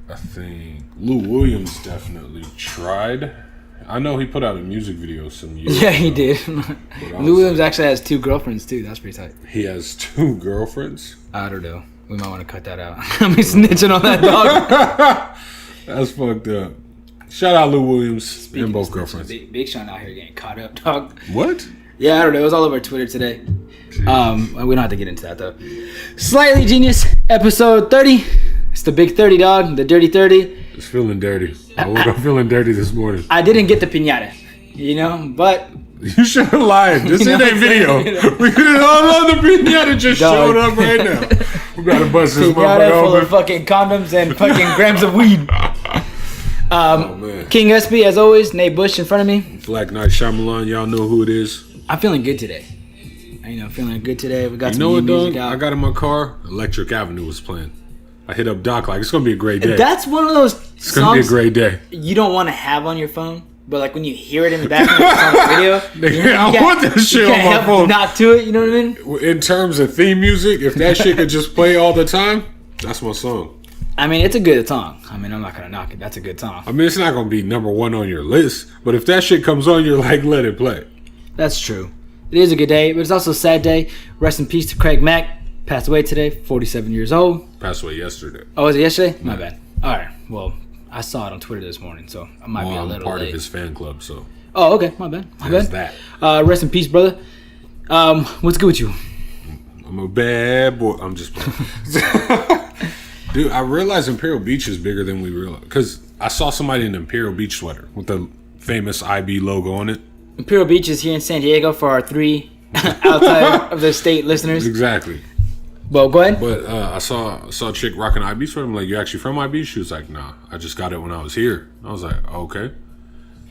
I think Lou Williams definitely tried. I know he put out a music video some years ago. Yeah, he did. Lou Williams actually has 2 girlfriends too. That's pretty tight. He has 2 girlfriends? I don't know. We might want to cut that out. I'm snitching on that dog. That's fucked up. Shout out Lou Williams and both girlfriends. Big Sean out here getting caught up, dog. What? Yeah, I don't know. It was all over Twitter today. We don't have to get into that though. Slightly Genius, episode 30. It's the big 30, dog. The dirty 30. It's feeling dirty. I woke up feeling dirty this morning. I didn't get the piñata, but you should have lied. This ain't a video. We could have all the piñata just showed up right now. We gotta bust this motherfucker full open. of fucking condoms and fucking grams of weed. Man. King Espi, as always, Nate Busch in front of me. Black Night Shyamalan, y'all know who it is. I'm feeling good today. Feeling good today. We got some new new music dog? out. I got in my car. Electric Avenue was playing. I hit up Doc like it's gonna be a great day. That's one of those It's gonna be a great day. You don't want to have on your phone, but like when you hear it in the background on the video, I want that shit on my phone. Not to it, you know what I mean? In terms of theme music, if that shit could just play all the time, that's my song. I mean, it's a good song. I'm not gonna knock it. That's a good song. I mean, it's not gonna be number 1 on your list, but if that shit comes on, you're like, let it play. That's true. It is a good day, but it's also a sad day. Rest in peace to Craig Mack. Passed away today, 47 years old. Passed away yesterday. Oh, was it yesterday? My bad. All right. Well, I saw it on Twitter this morning, so I might be a little I'm part late. of his fan club, so. Oh, okay. My bad. There's that. Rest in peace, brother. What's good with you? I'm a bad boy. I'm just playing. Dude, I realized Imperial Beach is bigger than we realized. Because I saw somebody in an Imperial Beach sweater with the famous IB logo on it. Imperial Beach is here in San Diego for our 3 outside of the state listeners. Exactly. Well, go ahead. But I saw a chick rocking an IB sweater. I'm like, you actually from IB? She was like, nah, I just got it when I was here. I was like, okay.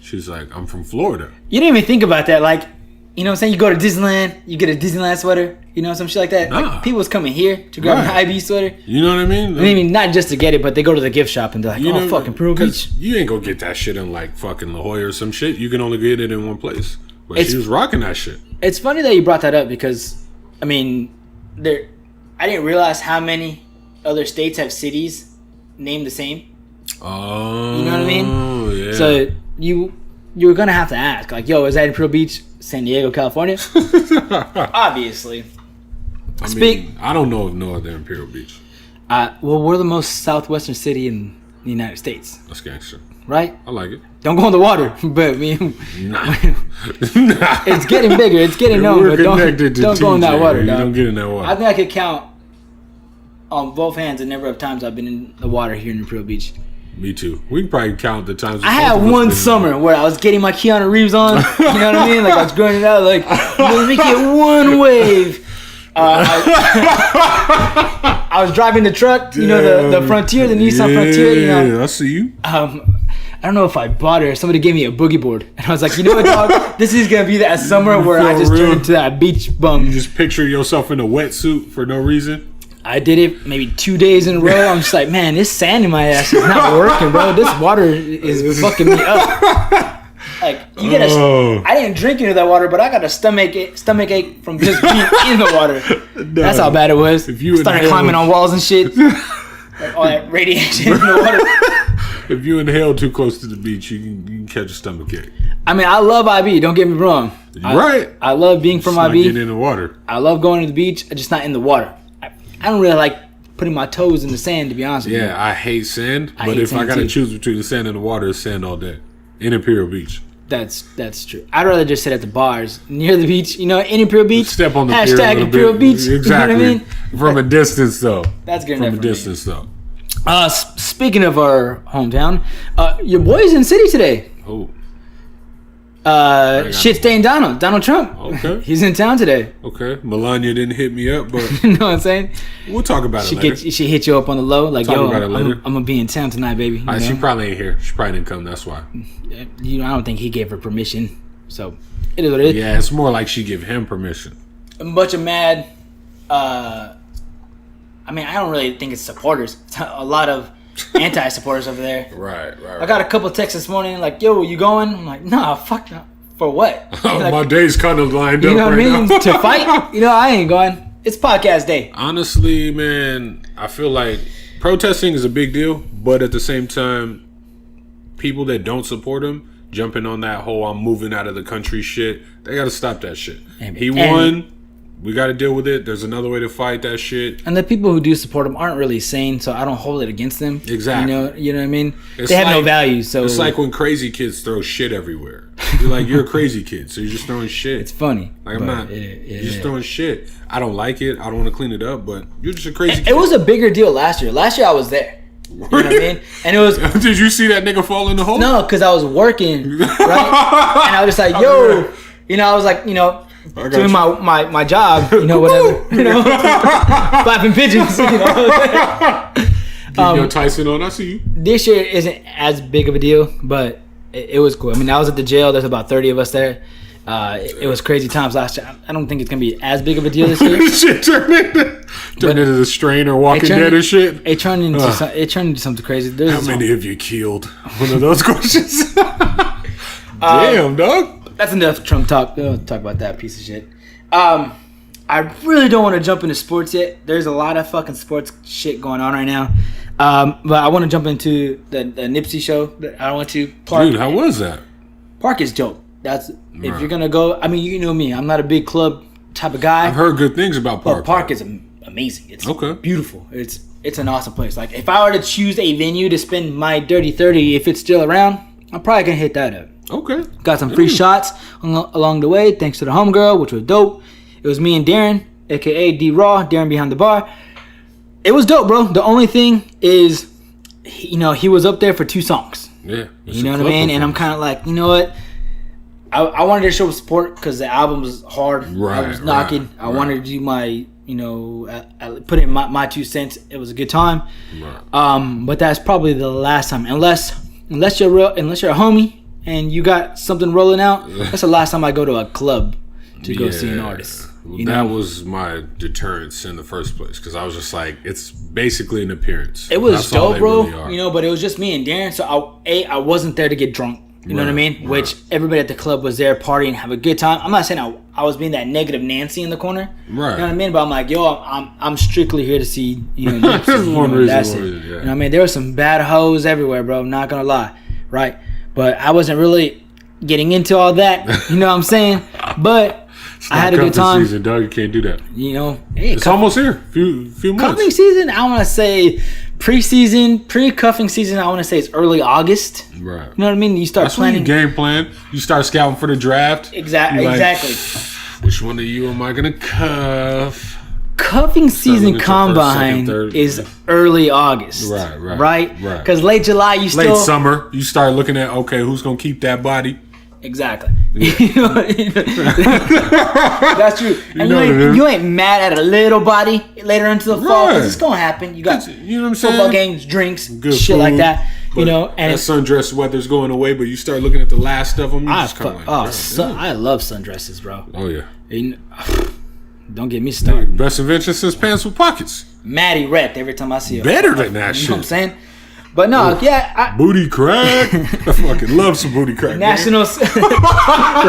She's like, I'm from Florida. You didn't even think about that. Like, you know what I'm saying? You go to Disneyland, you get a Disneyland sweater, some shit like that. Nah. Like, people's coming here to grab an IB sweater. You know what I mean? I mean, not just to get it, but they go to the gift shop and they're like, fucking Imperial Beach. You ain't gonna get that shit in like fucking La Jolla or some shit. You can only get it in one place. But she was rocking that shit. It's funny that you brought that up because, I mean, I didn't realize how many other states have cities named the same. Oh, you know what I mean? Yeah. So you were gonna have to ask, like, yo, is that Imperial Beach, San Diego, California? Obviously. I don't know of no other Imperial Beach. Well, we're the most southwestern city in the United States. That's gangster. Right? I like it. Don't go in the water, but nah. It's getting bigger. It's getting known, but don't go in that water. You dog. don't get in that water. I think I could count on both hands the number of times I've been in the water here in Imperial Beach. Me too. We can probably count the times. I had one summer where I was getting my Keanu Reeves on. You know what I mean? Like I was growing it out. Like let me get one wave. I was driving the truck. You know the Frontier, the Nissan Frontier. You know. I see you. I don't know if I bought it or somebody gave me a boogie board. And I was like, you know what, dog? This is going to be that summer where I just turn into that beach bum. You just picture yourself in a wetsuit for no reason? I did it maybe 2 days in a row. I'm just like, man, this sand in my ass is not working, bro. This water is fucking me up. Like, you get I didn't drink any of that water, but I got a stomach ache from just being in the water. No. That's how bad it was. If you started climbing on walls and shit. Like all that radiation in the water. If you inhale too close to the beach, you can catch a stomach ache. I mean, I love IB. Don't get me wrong. Right. I love being from IB. Getting in the water. I love going to the beach. I'm just not in the water. I don't really like putting my toes in the sand, to be honest with you. Yeah, I hate sand. But if I got to choose between the sand and the water, it's sand all day. In Imperial Beach. That's true. I'd rather just sit at the bars near the beach. You know, in Imperial Beach. Step on the hashtag Imperial Beach. Exactly. You know what I mean? From a distance, though. That's good enough. From a distance, though. Speaking of our hometown, your boy's in city today. Oh. Shit stained Donald Trump. Okay. He's in town today. Okay. Melania didn't hit me up, but you know what I'm saying? We'll talk about it later. She hit you up on the low, like, talk yo, about it later. I'm gonna be in town tonight, baby. She probably ain't here. She probably didn't come. That's why. You know, I don't think he gave her permission. So it is what it is. Yeah, it's more like she gave him permission. A bunch of mad. I mean, I don't really think it's supporters. It's a lot of anti-supporters over there. Right. I got a couple texts this morning like, yo, you going? I'm like, nah, fuck no. For what? Like, my day's kind of lined up right now. You know what I mean? To fight? You know, I ain't going. It's podcast day. Honestly, man, I feel like protesting is a big deal, but at the same time, people that don't support him jumping on that whole "I'm moving out of the country" shit, they got to stop that shit. He won. We got to deal with it. There's another way to fight that shit. And the people who do support him aren't really sane, so I don't hold it against them. Exactly. You know what I mean? They have no value. So it's like when crazy kids throw shit everywhere. You're like, you're a crazy kid, so you're just throwing shit. It's funny. Like, I'm not. You're just throwing shit. I don't like it. I don't want to clean it up, but you're just a crazy kid. It was a bigger deal last year. Last year I was there. You know what I mean? And it was. Did you see that nigga fall in the hole? No, because I was working, right? And I was just like, yo, I was like, doing my job, whatever, flapping pigeons, Tyson on, I see you. This year isn't as big of a deal, but it was cool. I mean, I was at the jail. There's about 30 of us there. It was crazy times last year. I don't think it's gonna be as big of a deal this year. Shit turned into the Strain or Walking Dead or shit. It turned into something crazy. How many of you killed? One of those questions. Damn, dog. That's enough Trump talk. We'll talk about that piece of shit. I really don't want to jump into sports yet. There's a lot of fucking sports shit going on right now. But I want to jump into the Nipsey show that I went to. Parq. Dude, how was that? Parq is dope. If you're gonna go, I mean, you know me. I'm not a big club type of guy. I've heard good things about Parq. Parq is amazing. It's beautiful. It's an awesome place. Like, if I were to choose a venue to spend my dirty 30, if it's still around, I'm probably gonna hit that up. Okay. Got some free shots along the way, thanks to the homegirl, which was dope. It was me and Darren, aka D Raw, Darren behind the bar. It was dope, bro. The only thing is, he was up there for 2 songs. Yeah. You know what I mean? And I'm kind of like, you know what? I wanted to show support because the album was hard. Right. I was knocking. I wanted to do my, put in my 2 cents. It was a good time. Right. But that's probably the last time, unless you're a homie and you got something rolling out. That's the last time I go to a club to go see an artist. That was my deterrence in the first place, because I was just like, it's basically an appearance. It was dope, bro. Really, but it was just me and Darren, so I wasn't there to get drunk. You know what I mean? Right. Which everybody at the club was there partying, have a good time. I'm not saying I was being that negative Nancy in the corner. Right. You know what I mean? But I'm like, yo, I'm strictly here to see, Nipsey, that's it. You know what I mean? There were some bad hoes everywhere, bro. I'm not gonna lie, right? But I wasn't really getting into all that. You know what I'm saying? But I had a good time. Season, dog. You can't do that. It's almost here. Few months. Cuffing season, I want to say pre-cuffing season, I want to say it's early August. Right. You know what I mean? You start planning. When you game plan. You start scouting for the draft. Exactly. Which one of you am I going to cuff? Cuffing season combine is early August. Right? Because late July, late summer, you start looking at, okay, who's going to keep that body? Exactly. Yeah. That's true. And you ain't mad at a little body later into the fall, because it's gonna happen. You got football games, drinks, good shit food, like that. And that sundress weather's going away, but you start looking at the last of them. I love sundresses, bro. Oh yeah. Don't get me started. Best invention since pants with pockets. Maddie wrecked every time I see her. Better than that shit. You know what I'm saying? But no, booty crack. I fucking love some booty crack. The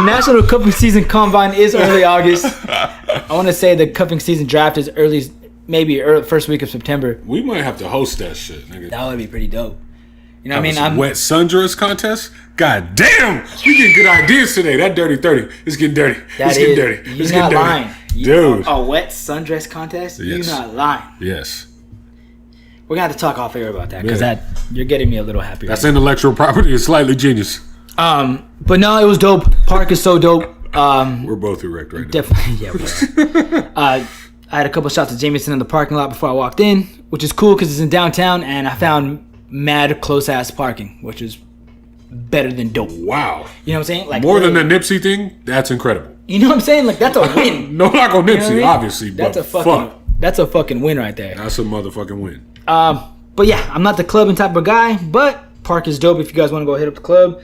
National Cuffing Season Combine is early August. I want to say the cuffing season draft is maybe first week of September. We might have to host that shit, nigga. That would be pretty dope. You know what I mean? Wet sundress contest. God damn, we getting good ideas today. That dirty 30 is getting dirty. It's getting dirty. You're not lying, dude. A wet sundress contest? Yes. You're not lying. Yes. We're going to have to talk off air about that, because you're getting me a little happier. That's intellectual property. It's slightly genius. But no, it was dope. Parq is so dope. We're both erect right now. Definitely, yeah. I had a couple shots of Jameson in the parking lot before I walked in, which is cool because it's in downtown, and I found mad close-ass parking, which is better than dope. Wow. You know what I'm saying? Like, more than the Nipsey thing, that's incredible. You know what I'm saying? Like, that's a win. No knock on Nipsey, obviously, that's but that's a fucking win right there. That's a motherfucking win. But yeah, I'm not the clubbing type of guy, but Parq is dope if you guys want to go hit up the club.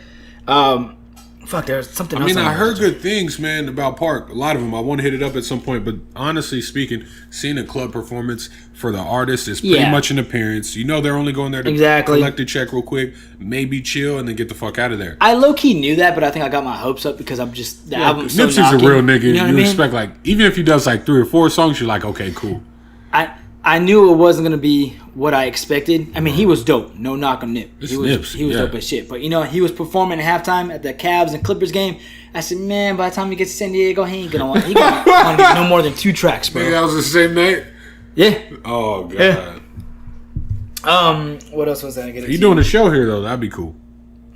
There's something else. I heard good things, man, about Parq. A lot of them. I want to hit it up at some point, but honestly speaking, seeing a club performance for the artist is pretty much an appearance. They're only going there to collect a check real quick, maybe chill, and then get the fuck out of there. I low-key knew that, but I think I got my hopes up because I'm just, the album's so Nipsey's a real nigga. You know what I mean? Expect, even if he does 3 or 4 songs, you're like, okay, cool. I knew it wasn't gonna be what I expected. I mean, he was dope. No knock on Nip. He was Nipsey, dope as shit. But you know, he was performing at halftime at the Cavs and Clippers game. I said, man, by the time he gets to San Diego, he gonna want to get no more than 2 tracks, bro. That was the same night. Yeah. Oh god. Yeah. What else was I gonna get? He doing a show here though, that'd be cool.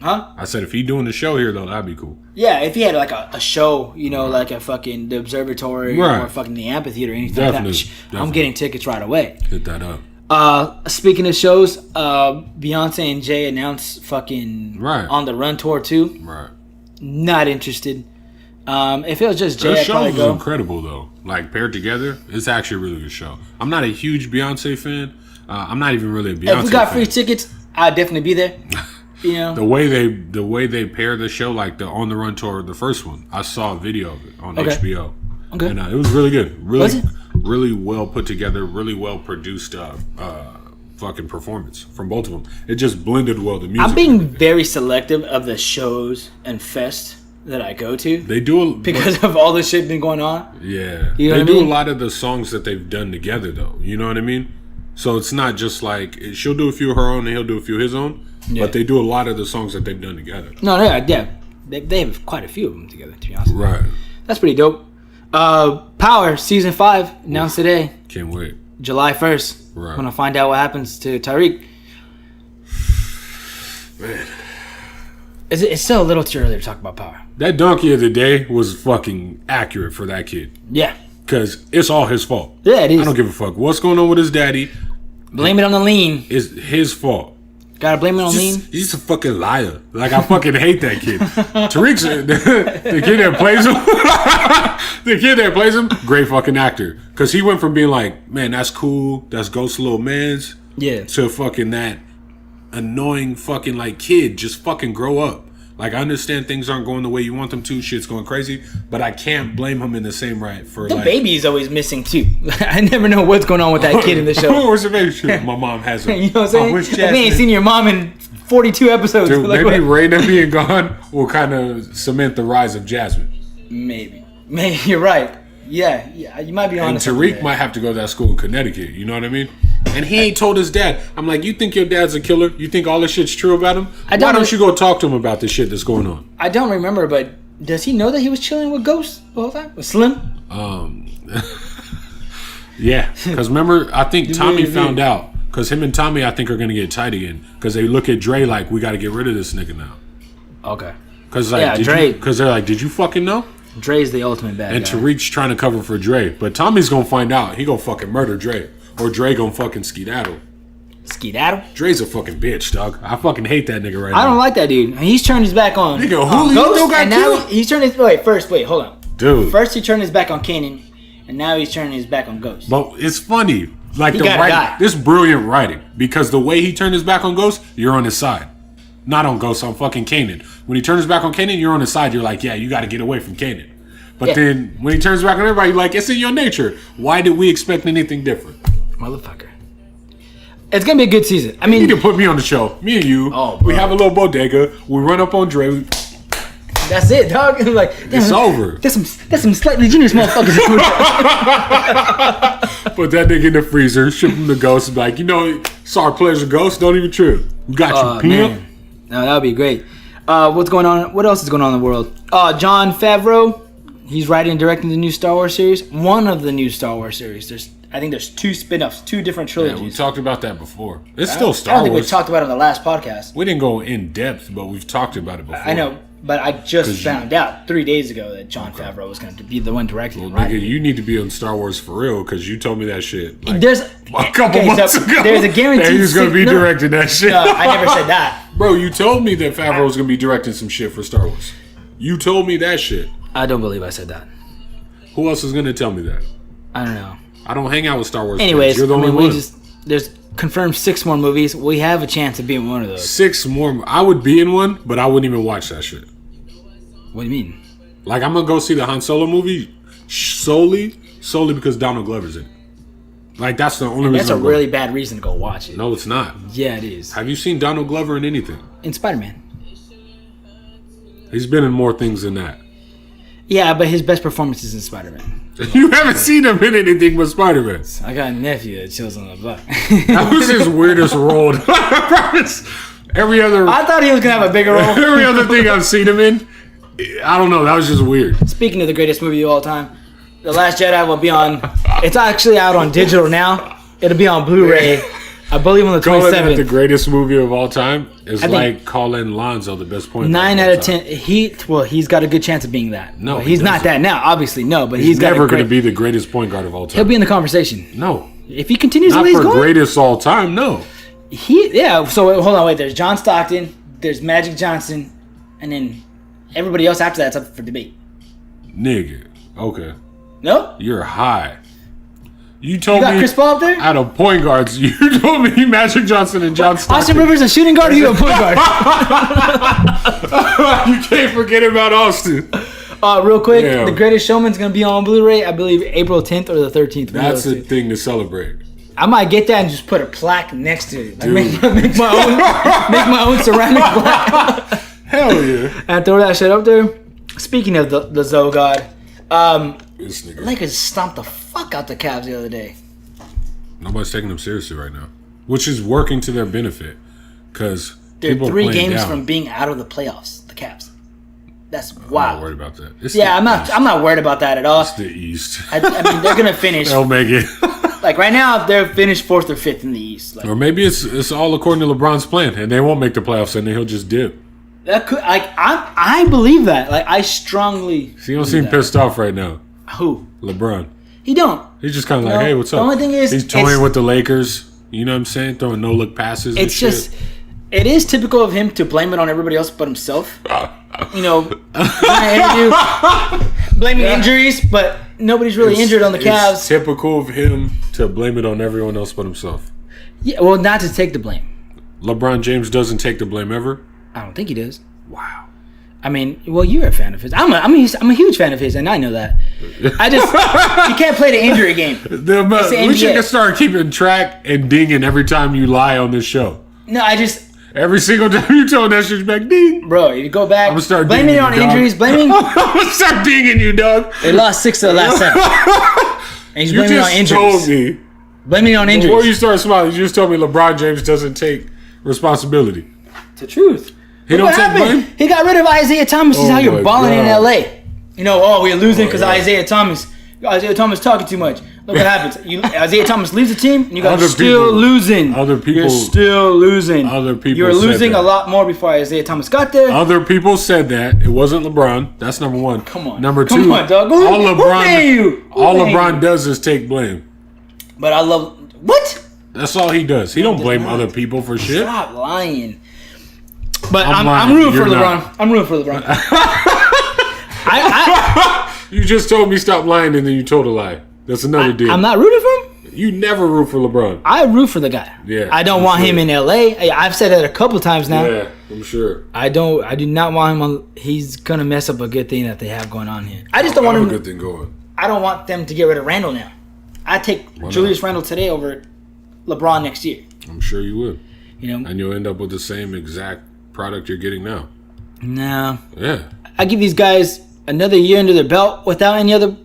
Huh? I said if he doing the show here though, that'd be cool. Yeah, if he had like a show, you know, like a fucking the Observatory or fucking the Amphitheater or anything like that, I'm getting tickets right away. Hit that up. Speaking of shows, Beyonce and Jay announced fucking On the Run tour too. Right. Not interested. If it was just Jay, Their I'd probably show is go. incredible though. Like paired together, it's actually a really good show. I'm not a huge Beyonce fan. I'm not even really a Beyonce fan. If we got free tickets, I'd definitely be there. You know, the way they pair the show, like the On the Run tour, the first one, I saw a video of it on HBO. Okay, and it was really good. Really well put together, really well produced. Fucking performance from both of them. It just blended well the music. I'm being very selective of the shows and fest that I go to. They do because of all this shit been going on. Yeah, you know they what do I mean? a lot of the songs that they've done together, though. You know what I mean? So it's not just like she'll do a few of her own and he'll do a few of his own, but they do a lot of the songs that they've done together. No, yeah, they have quite a few of them together. To be honest, right? That's pretty dope. Power season 5 announced today. Can't wait. July 1st. Right. I'm gonna find out what happens to Tariq. Man, it's still a little too early to talk about Power. That donkey of the day was fucking accurate for that kid. Yeah. Because it's all his fault. Yeah, it is. I don't give a fuck what's going on with his daddy. Blame it on the lean. It's his fault. Gotta blame it on lean. He's a fucking liar. Like, I fucking hate that kid. Tariq's the kid that plays him. The kid that plays him, great fucking actor. Because he went from being like, man, that's cool. That's Ghost's little mans. Yeah. To fucking that annoying fucking like kid. Just fucking grow up. Like, I understand things aren't going the way you want them to. Shit's going crazy. But I can't blame him in the same right for the baby is always missing too. I never know what's going on with that kid in the show. Where's the baby? My mom has him. You know what I'm saying? I ain't seen your mom in 42 episodes. Dude, like, maybe Raina being gone will kind of cement the rise of Jasmine. Maybe you're right. Yeah, you might be honest. And Tariq might have to go to that school in Connecticut. You know what I mean? And he ain't told his dad. I'm like, you think your dad's a killer? You think all this shit's true about him? Why don't you go talk to him about this shit that's going on? I don't remember, but does he know that he was chilling with Ghost the whole time? With Slim? Yeah. Because remember, I think Tommy found out. Because him and Tommy, I think, are going to get tight again. Because they look at Dre like, we got to get rid of this nigga now. Okay. Because like, because they're like, did you fucking know? Dre's the ultimate bad guy. And Tariq's trying to cover for Dre. But Tommy's going to find out. He going to fucking murder Dre. Or Dre going to fucking skedaddle. Skedaddle? Dre's a fucking bitch, dog. I fucking hate that nigga right now. I don't like that dude. He's turned his back on Nigga, Julio Ghost, got and killed? now he's turned his... Wait, hold on. Dude. First he turned his back on Kanan, and now he's turning his back on Ghost. But it's funny. Like, he the got writing. This brilliant writing. Because the way he turned his back on Ghost, you're on his side. Not on Ghost, on fucking Kanan. When he turns his back on Kanan, you're on his side. You're like, yeah, you got to get away from Kanan. But then when he turns back on everybody, you're like, it's in your nature. Why did we expect anything different? Motherfucker. It's going to be a good season. I mean, you need to put me on the show. Me and you. Oh, we have a little bodega. We run up on Dre. That's it, dog. Like, it's over. There's some slightly genius motherfuckers. Put that nigga in the freezer, ship him to Ghost, and be like, you know, it's our pleasure, Ghost. Don't even trip. We got you, pimp. No, that would be great. What's going on? What else is going on in the world? Jon Favreau. He's writing and directing the new Star Wars series. One of the new Star Wars series. I think there's 2 spin-offs, 2 different trilogies. Yeah, we talked about that before. It's still Star Wars. I don't think we talked about it on the last podcast. We didn't go in depth, but we've talked about it before. I know, but I just found out 3 days ago that Jon Favreau was going to be the one directing and writing. Nigga, you need to be on Star Wars for real because you told me that shit. Like, there's a couple months ago. There's a guarantee he was going to be directing that shit. No, I never said that. Bro, you told me that Favreau was going to be directing some shit for Star Wars. You told me that shit. I don't believe I said that. Who else is going to tell me that? I don't know. I don't hang out with Star Wars. Anyways, You're the only one. There's confirmed 6 more movies. We have a chance of being in one of those. 6 more. I would be in one, but I wouldn't even watch that shit. What do you mean? Like, I'm going to go see the Han Solo movie solely because Donald Glover's in it. Like, that's the only reason. That's a really bad reason to go watch it. No, it's not. Yeah, it is. Have you seen Donald Glover in anything? In Spider-Man. He's been in more things than that. Yeah, but his best performance is in Spider-Man. You haven't seen him in anything but Spider-Man. I got a nephew that chills on the block. That was his weirdest role. I promise. I thought he was gonna have a bigger role. Every other thing I've seen him in, I don't know. That was just weird. Speaking of the greatest movie of all time, The Last Jedi will be on. It's actually out on digital now. It'll be on Blu-ray. I believe on the 27th. Calling it the greatest movie of all time is like calling Lonzo the best point. 9 out of 10. He's got a good chance of being that. No, he's not that now. Obviously, no. But he's never going to be the greatest point guard of all time. He'll be in the conversation. No, if he continues the not way he's for going. Greatest all time. No. So hold on, wait. There's John Stockton. There's Magic Johnson, and then everybody else after that's up for debate. Nigga, okay. No, you're high. You told me Chris Paul up there? Out of point guards, you told me Magic Johnson and John Stockton. Austin Rivers a shooting guard or you a point guard? You can't forget about Austin. Real quick, The Greatest Showman's going to be on Blu-ray, I believe April 10th or the 13th. That's a thing to celebrate. I might get that and just put a plaque next to it. Like make my own ceramic plaque. Hell yeah. And throw that shit up there. Speaking of the Zogod, Lakers stomped the fuck out the Cavs the other day. Nobody's taking them seriously right now, which is working to their benefit because they're 3 games from being out of the playoffs. The Cavs. That's wow. I'm not worried about that. I'm not worried about that at all. It's the East. I mean, they're gonna finish. They'll make it. Like right now, they're finished 4th or 5th in the East. Like, or maybe it's all according to LeBron's plan, and they won't make the playoffs, and then he'll just dip. That could I believe that. Like I strongly. So you don't seem pissed off right now. Who? LeBron. He don't. He's just kind of like, hey, what's up? The only thing is, he's toying with the Lakers. You know what I'm saying? Throwing no-look passes. It's just, it is typical of him to blame it on everybody else but himself. You know, blaming injuries, but nobody's really injured on the Cavs. It's typical of him to blame it on everyone else but himself. Yeah, well, not to take the blame. LeBron James doesn't take the blame ever? I don't think he does. Wow. I mean, well, you're a fan of his. I'm a huge fan of his, and I know that. I just you can't play the injury game. We should start keeping track and dinging every time you lie on this show. No, every single time you tell that shit back, ding. Bro, you go back. I'm gonna start blaming it on injuries. I'm gonna start dinging you, dog. They lost 6 of the last 7. And he's blaming it on injuries. You just told me. Blaming it on injuries. Before you start smiling, you just told me LeBron James doesn't take responsibility. It's the truth. He don't take blame? He got rid of Isaiah Thomas. He's how you're balling in LA. You know, we're losing because Isaiah Thomas talking too much. Look what happens. Isaiah Thomas leaves the team, and you guys are still losing. You're still losing. You were losing a lot more before Isaiah Thomas got there. Other people said that. It wasn't LeBron. That's number 1. Come on. Number 2. Come on, dog. All LeBron does is take blame. But I love... What? That's all he does. He don't blame other people for shit. Stop lying. But I'm rooting for LeBron. I'm rooting for LeBron. You just told me stop lying and then you told a lie. That's another deal. I'm not rooting for him. You never root for LeBron. I root for the guy. Yeah. I don't want him in LA. I've said that a couple times now. Yeah, I'm sure. I do not want him he's gonna mess up a good thing that they have going on here. I just don't want him. A good thing going. I don't want them to get rid of Randle now. I take Julius Randle today over LeBron next year. I'm sure you would. You know, and you'll end up with the same exact product you're getting now. No. Yeah. I give these guys another year under their belt without any other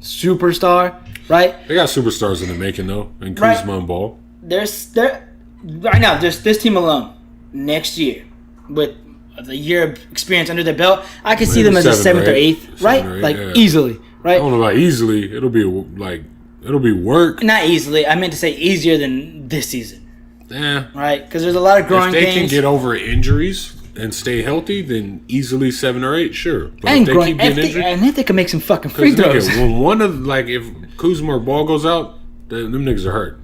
superstar, right? They got superstars in the making though, and Kuzma and Ball. Right now, there's this team alone next year with the year of experience under their belt. I can see them as a 7th or 8th, right? Easily, right? I don't know about easily. It'll be work. Not easily. I meant to say easier than this season. Yeah. Right? Because there's a lot of growing pains. If they can get over injuries and stay healthy, then easily 7 or 8, sure. But if they keep getting injured, and if they can make some fucking free throws. When if Kuzma or Ball goes out, them niggas are hurt.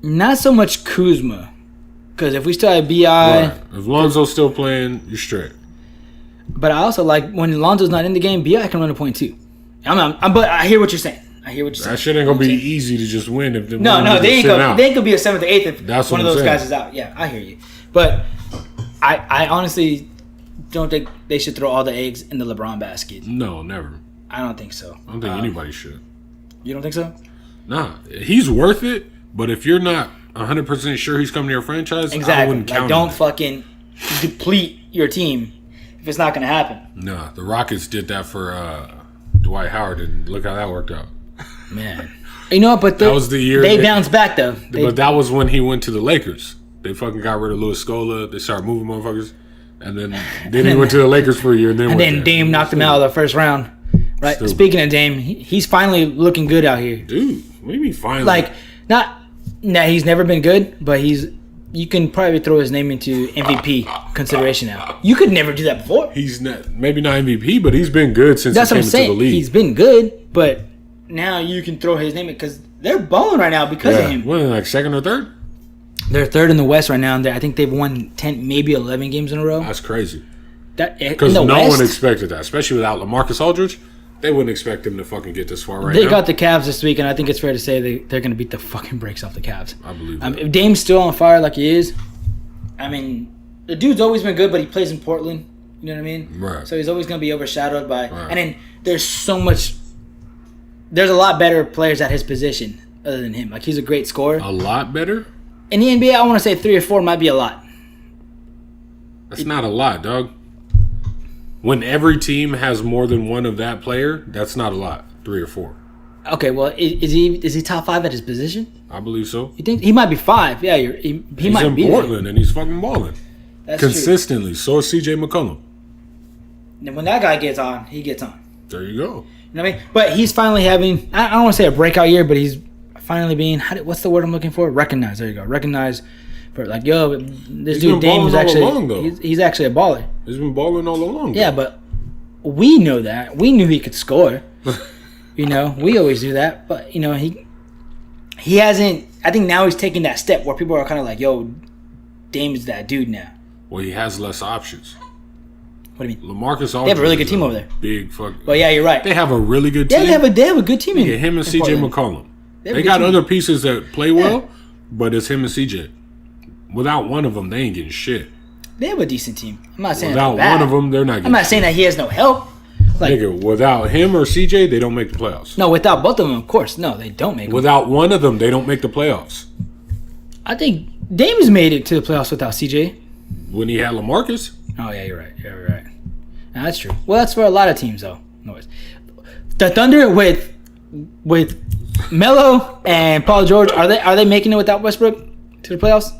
Not so much Kuzma, because if we still have Bi, if Lonzo's still playing, you're straight. But I also like when Lonzo's not in the game, Bi can run a point too. But I hear what you're saying. That shit ain't gonna be easy to just win if they ain't gonna be a 7th or 8th if one of those guys is out. Yeah, I hear you. But I honestly don't think they should throw all the eggs in the LeBron basket. No, never. I don't think so. I don't think anybody should. You don't think so? Nah, he's worth it. But if you're not 100% sure he's coming to your franchise, I wouldn't count. Don't fucking deplete your team if it's not gonna happen. Nah, the Rockets did that for Dwight Howard, and look how that worked out. Man. You know what? But that was the year they bounced back, though. But that was when he went to the Lakers. They fucking got rid of Louis Scola. They started moving motherfuckers. And then he went to the Lakers for a year. And then Dame knocked him out of the first round. Right. Stupid. Speaking of Dame, he's finally looking good out here. Dude, what do you mean finally? Like, he's never been good, but you can probably throw his name into MVP consideration now. You could never do that before. He's maybe not MVP, but he's been good since he came into the league. He's been good, but now you can throw his name in because they're balling right now because of him. What, like second or third? They're third in the West right now. And I think they've won 10, maybe 11 games in a row. That's crazy. Because no one expected that, especially without LaMarcus Aldridge. They wouldn't expect him to fucking get this far They got the Cavs this week, and I think it's fair to say they're going to beat the fucking brakes off the Cavs. I believe that. If Dame's still on fire like he is, I mean, the dude's always been good, but he plays in Portland. You know what I mean? Right. So he's always going to be overshadowed by... Right. And then there's so much... There's a lot better players at his position other than him. Like, he's a great scorer. A lot better? In the NBA, I want to say 3 or 4 might be a lot. That's not a lot, dog. When every team has more than one of that player, that's not a lot. 3 or 4. Okay, well, is he top 5 at his position? I believe so. You think he might be 5? Yeah, he might be. He's in Portland and he's fucking balling. That's consistently. True. So is CJ McCollum. And when that guy gets on, he gets on. There you go. You know what I mean? But he's finally having, I don't want to say a breakout year, but he's finally being, what's the word I'm looking for? Recognized. There you go. Recognized for like, yo, this dude Dame is actually, he's actually a baller. He's been balling all along. Yeah, but we know that. We knew he could score. You know, we always do that. But, you know, he hasn't, I think now he's taking that step where people are kind of like, yo, Dame's that dude now. Well, he has less options. What do you mean? LaMarcus Aldridge. They have a really good team over there. Big fucking. Well, yeah, you're right. They have a really good team. Yeah, they have a good team. Yeah, him and CJ McCollum. They got other pieces that play well, but it's him and CJ. Without one of them, they ain't getting shit. They have a decent team. I'm not saying without one of them, they're not getting I'm not saying that he has no help. Like, nigga, without him or CJ, they don't make the playoffs. No, without both of them, of course. No, they don't make Without one of them, they don't make the playoffs. I think Dame's made it to the playoffs without CJ. When he had LaMarcus. Oh, yeah, you're right. Yeah, you're right. No, that's true. Well, that's for a lot of teams, though. No worries. The Thunder with Melo and Paul George, are they making it without Westbrook to the playoffs?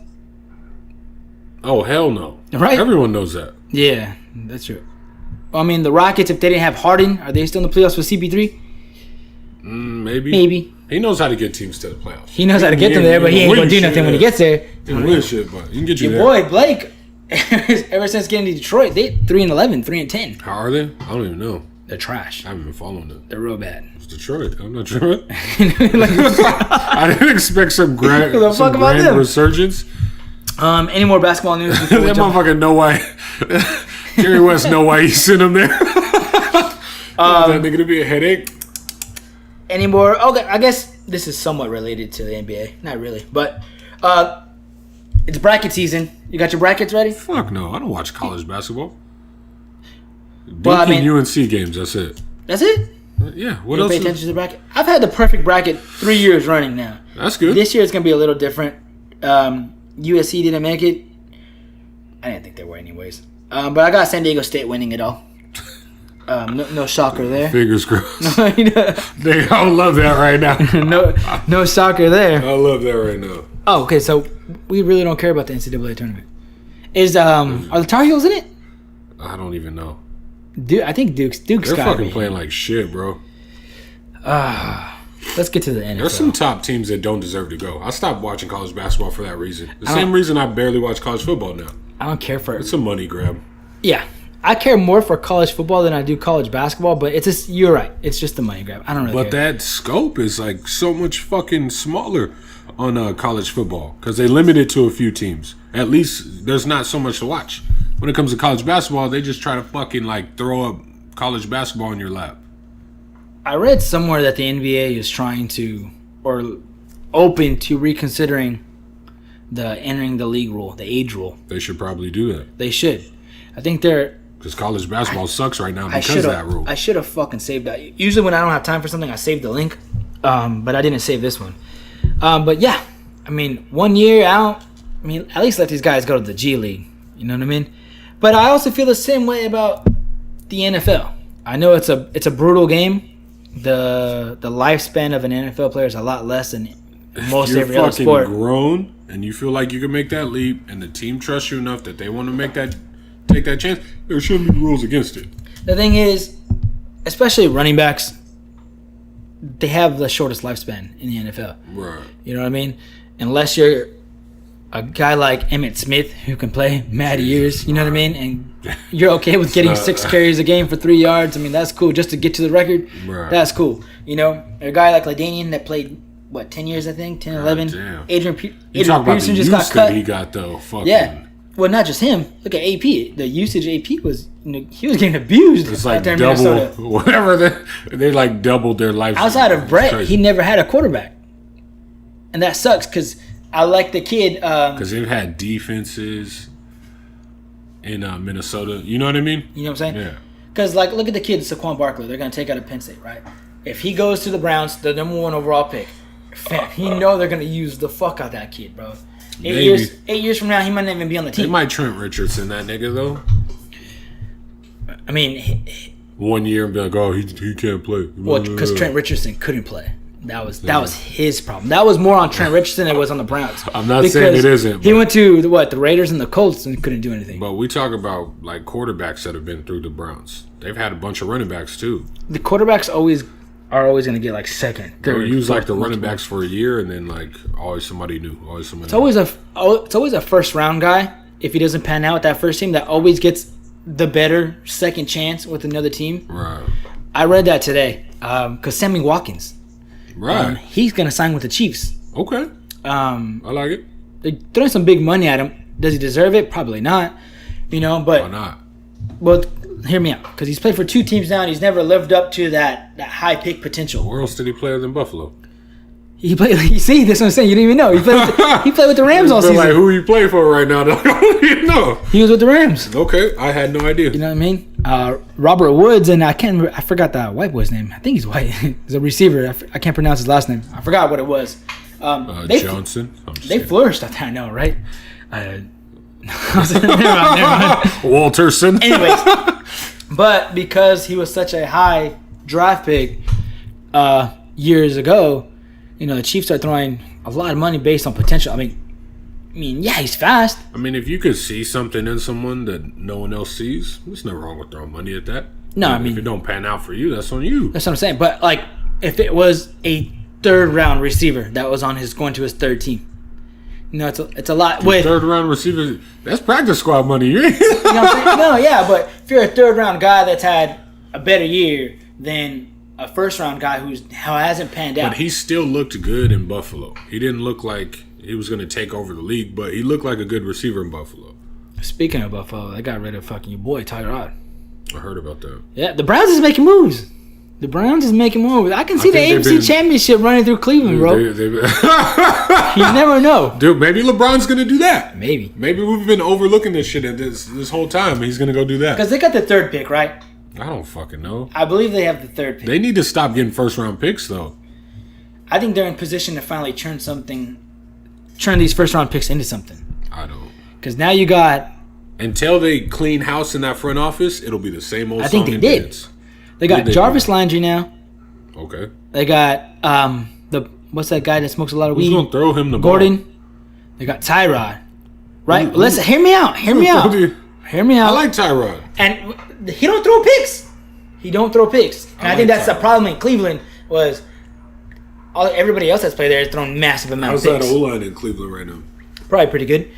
Oh, hell no. Right? Everyone knows that. Yeah, that's true. Well, I mean, the Rockets, if they didn't have Harden, are they still in the playoffs with CP3? Maybe. Maybe. He knows how to get teams to the playoffs. He knows how to get them there, but he ain't going to do nothing when he gets there. He can win shit, but he can get you there. Your boy, Blake, ever since getting to Detroit, they 3-11, 3-10. How are they? I don't even know. They're trash. I haven't been following them. They're real bad. It's Detroit. I'm not sure. I didn't expect some grand resurgence. Any more basketball news? That motherfucker know why. Jerry West know why he sent him there. That nigga to be a headache. Any more? Okay, I guess this is somewhat related to the NBA. Not really, but it's bracket season. You got your brackets ready? Fuck no, I don't watch college basketball. Well, UNC games. That's it. That's it? Yeah. What else? Pay attention to the bracket. I've had the perfect bracket 3 years running now. That's good. This year it's gonna be a little different. USC didn't make it. I didn't think they were anyways. But I got San Diego State winning it all. No shocker there. Fingers crossed. I love that right now. no shocker there. I love that right now. Oh, okay. So we really don't care about the NCAA tournament. Are the Tar Heels in it? I don't even know. Dude, I think Duke's They're fucking playing like shit, bro. Let's get to the NFL. There's some top teams that don't deserve to go. I stopped watching college basketball for that reason. The same reason I barely watch college football now. I don't care for it. It's a money grab. Yeah. I care more for college football than I do college basketball, but it's just, you're right. It's just the money grab. I don't really care. But that scope is like so much fucking smaller on college football because they limit it to a few teams. At least there's not so much to watch. When it comes to college basketball, they just try to fucking like throw up college basketball in your lap. I read somewhere that the NBA is trying to, or open to reconsidering the entering the league rule, the age rule. They should probably do that. They should. I think they're... Because college basketball sucks right now because of that rule. I should have fucking saved that. Usually when I don't have time for something, I save the link. But I didn't save this one. But yeah, I mean, 1 year out, I mean, at least let these guys go to the G League. You know what I mean? But I also feel the same way about the NFL. I know it's a brutal game. the lifespan of an NFL player is a lot less than most You're every other fucking sport. grown, and you feel like you can make that leap, and the team trusts you enough that they want to take that chance. There shouldn't be rules against it. The thing is, especially running backs, they have the shortest lifespan in the NFL. Right. You know what I mean? Unless you're a guy like Emmitt Smith who can play mad years, you know what I mean? And you're okay with getting 6 carries a game for 3 yards. I mean, that's cool. Just to get to the record, Right. that's cool. You know, a guy like LaDainian that played, 10 years, I think? 10, 11? Damn. Adrian You talk about Peterson the just use got cut. that he got, though. Fucking, Yeah. Well, not just him. Look at AP. The usage AP was, he was getting abused. It's like out there in double, Minnesota. whatever. They like doubled their life. Outside of Brett, Crazy. he never had a quarterback. And that sucks because I like the kid. Because they've had defenses in Minnesota. You know what I mean? You know what I'm saying? Yeah. Because, look at the kid, Saquon Barkley. They're going to take out of Penn State, right? If he goes to the Browns, the number 1 overall pick, fam, you know they're going to use the fuck out that kid, bro. 8 years from now, he might not even be on the team. They might Trent Richardson that nigga, though. I mean, 1 year and be like, oh, he can't play. well, because Trent Richardson couldn't play. That was his problem. That was more on Trent Richardson than it was on the Browns. I'm not saying it isn't. He went to the Raiders and the Colts and couldn't do anything. But we talk about like quarterbacks that have been through the Browns. They've had a bunch of running backs too. The quarterbacks are always going to get second, third. They'll use fourth, the running multiple. backs for a year and then always somebody new. It's always a first round guy. If he doesn't pan out with that first team, that always gets the better second chance with another team. Right. I read that today because Sammy Watkins. Right. He's going to sign with the Chiefs. Okay. I like it. They're throwing some big money at him. Does he deserve it? Probably not. But Why not? Well, hear me out. Because he's played for 2 teams now and he's never lived up to that high pick potential. Where else did he play other than Buffalo? He played. You see, that's what I'm saying. You didn't even know. He played with the Rams all season. Like who he play for right now? I don't even know. He was with the Rams. Okay, I had no idea. You know what I mean? Robert Woods and I forgot that white boy's name. I think he's white. He's a receiver. I can't pronounce his last name. I forgot what it was. Johnson. They flourished out there. I know, right? Never mind. Walterson. Anyways, but because he was such a high draft pick years ago, the Chiefs are throwing a lot of money based on potential. I mean, yeah, he's fast. I mean, if you could see something in someone that no one else sees, there's nothing wrong with throwing money at that. No, if it don't pan out for you, that's on you. That's what I'm saying. But if it was a 3rd round receiver that was going to his 3rd team, it's a lot. With 3rd round receiver, that's practice squad money. you know what I'm saying? No, yeah, but if you're a 3rd round guy that's had a better year than a 1st round guy who hasn't panned out. But he still looked good in Buffalo. He didn't look like he was going to take over the league, but he looked like a good receiver in Buffalo. Speaking of Buffalo, they got rid of fucking your boy Tyrod. I heard about that. Yeah, the Browns is making moves. I can see the AFC Championship running through Cleveland, bro. You never know. Dude, maybe LeBron's going to do that. Maybe we've been overlooking this shit this whole time. He's going to go do that. Because they got the 3rd pick, right? I don't fucking know. I believe they have the 3rd pick. They need to stop getting 1st round picks, though. I think they're in position to finally turn these 1st round picks into something. I don't. Because now you got... Until they clean house in that front office, it'll be the same old I think song they and did. dance. They got Jarvis Landry now. Okay. They got what's that guy that smokes a lot of weed? Who's gonna throw him the Gordon. ball? They got Tyrod. Right? Listen, hear me out. Hear me out. I like Tyrod. And he don't throw picks. And I think that's the problem in Cleveland was everybody else that's played there is throwing massive amounts of picks. How's that O-line in Cleveland right now? Probably pretty good.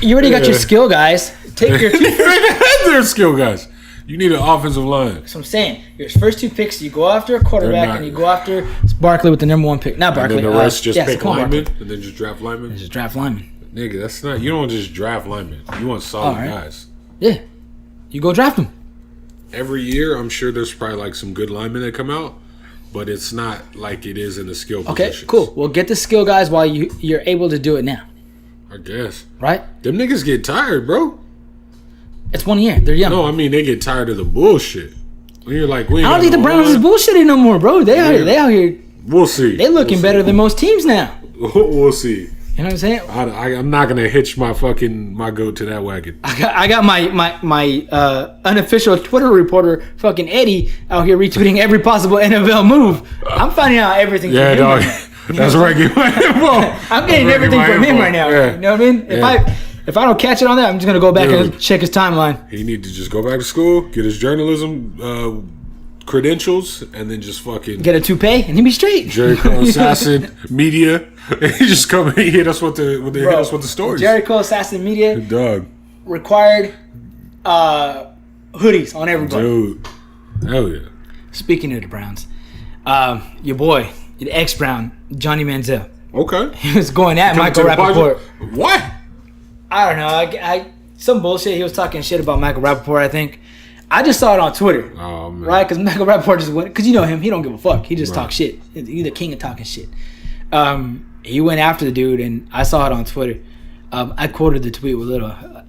You already got your skill guys. Take your 2 They're skill guys. You need an offensive line. That's what I'm saying. Your first 2 picks, you go after a quarterback and you go after Barkley with the number 1 pick. Not Barkley. And then the rest just pick linemen Barkley. and then just draft linemen. Just draft linemen. Nigga, that's not. You don't just draft linemen. You want solid guys. Yeah. You go draft them. Every year, I'm sure there's probably some good linemen that come out, but it's not like it is in the skill positions. Okay, cool. Well, get the skill guys while you're able to do it now. I guess. Right? Them niggas get tired, bro. It's 1 year. They're young. No, I mean they get tired of the bullshit. When you're like, I don't think the Browns is bullshitting no more, bro. They out here. We'll see. They looking better than most teams now. We'll see. You know what I'm saying? I'm not gonna hitch my goat to that wagon. I got my unofficial Twitter reporter, fucking Eddie, out here retweeting every possible NFL move. I'm finding out everything from him. Dog. Right now. That's where I get my info. I'm getting everything from him right now. Yeah. You know what I mean? If I don't catch it on that, I'm just gonna go back and check his timeline. He need to just go back to school, get his journalism credentials, and then just fucking get a toupee, and he'll be straight. Jericho Assassin Media. He just come and hit us with the stories. Jericho Assassin Media. Dog. Required hoodies on everybody. Dude. Hell yeah. Speaking of the Browns, your boy, the ex-Brown, Johnny Manziel. Okay. He was going at Michael Rappaport. What? I don't know. I some bullshit. He was talking shit about Michael Rappaport, I think. I just saw it on Twitter. Oh, man. Right? Because Michael Rappaport just went... Because you know him. He don't give a fuck. He just talks shit. He's the king of talking shit. He went after the dude, and I saw it on Twitter. I quoted the tweet with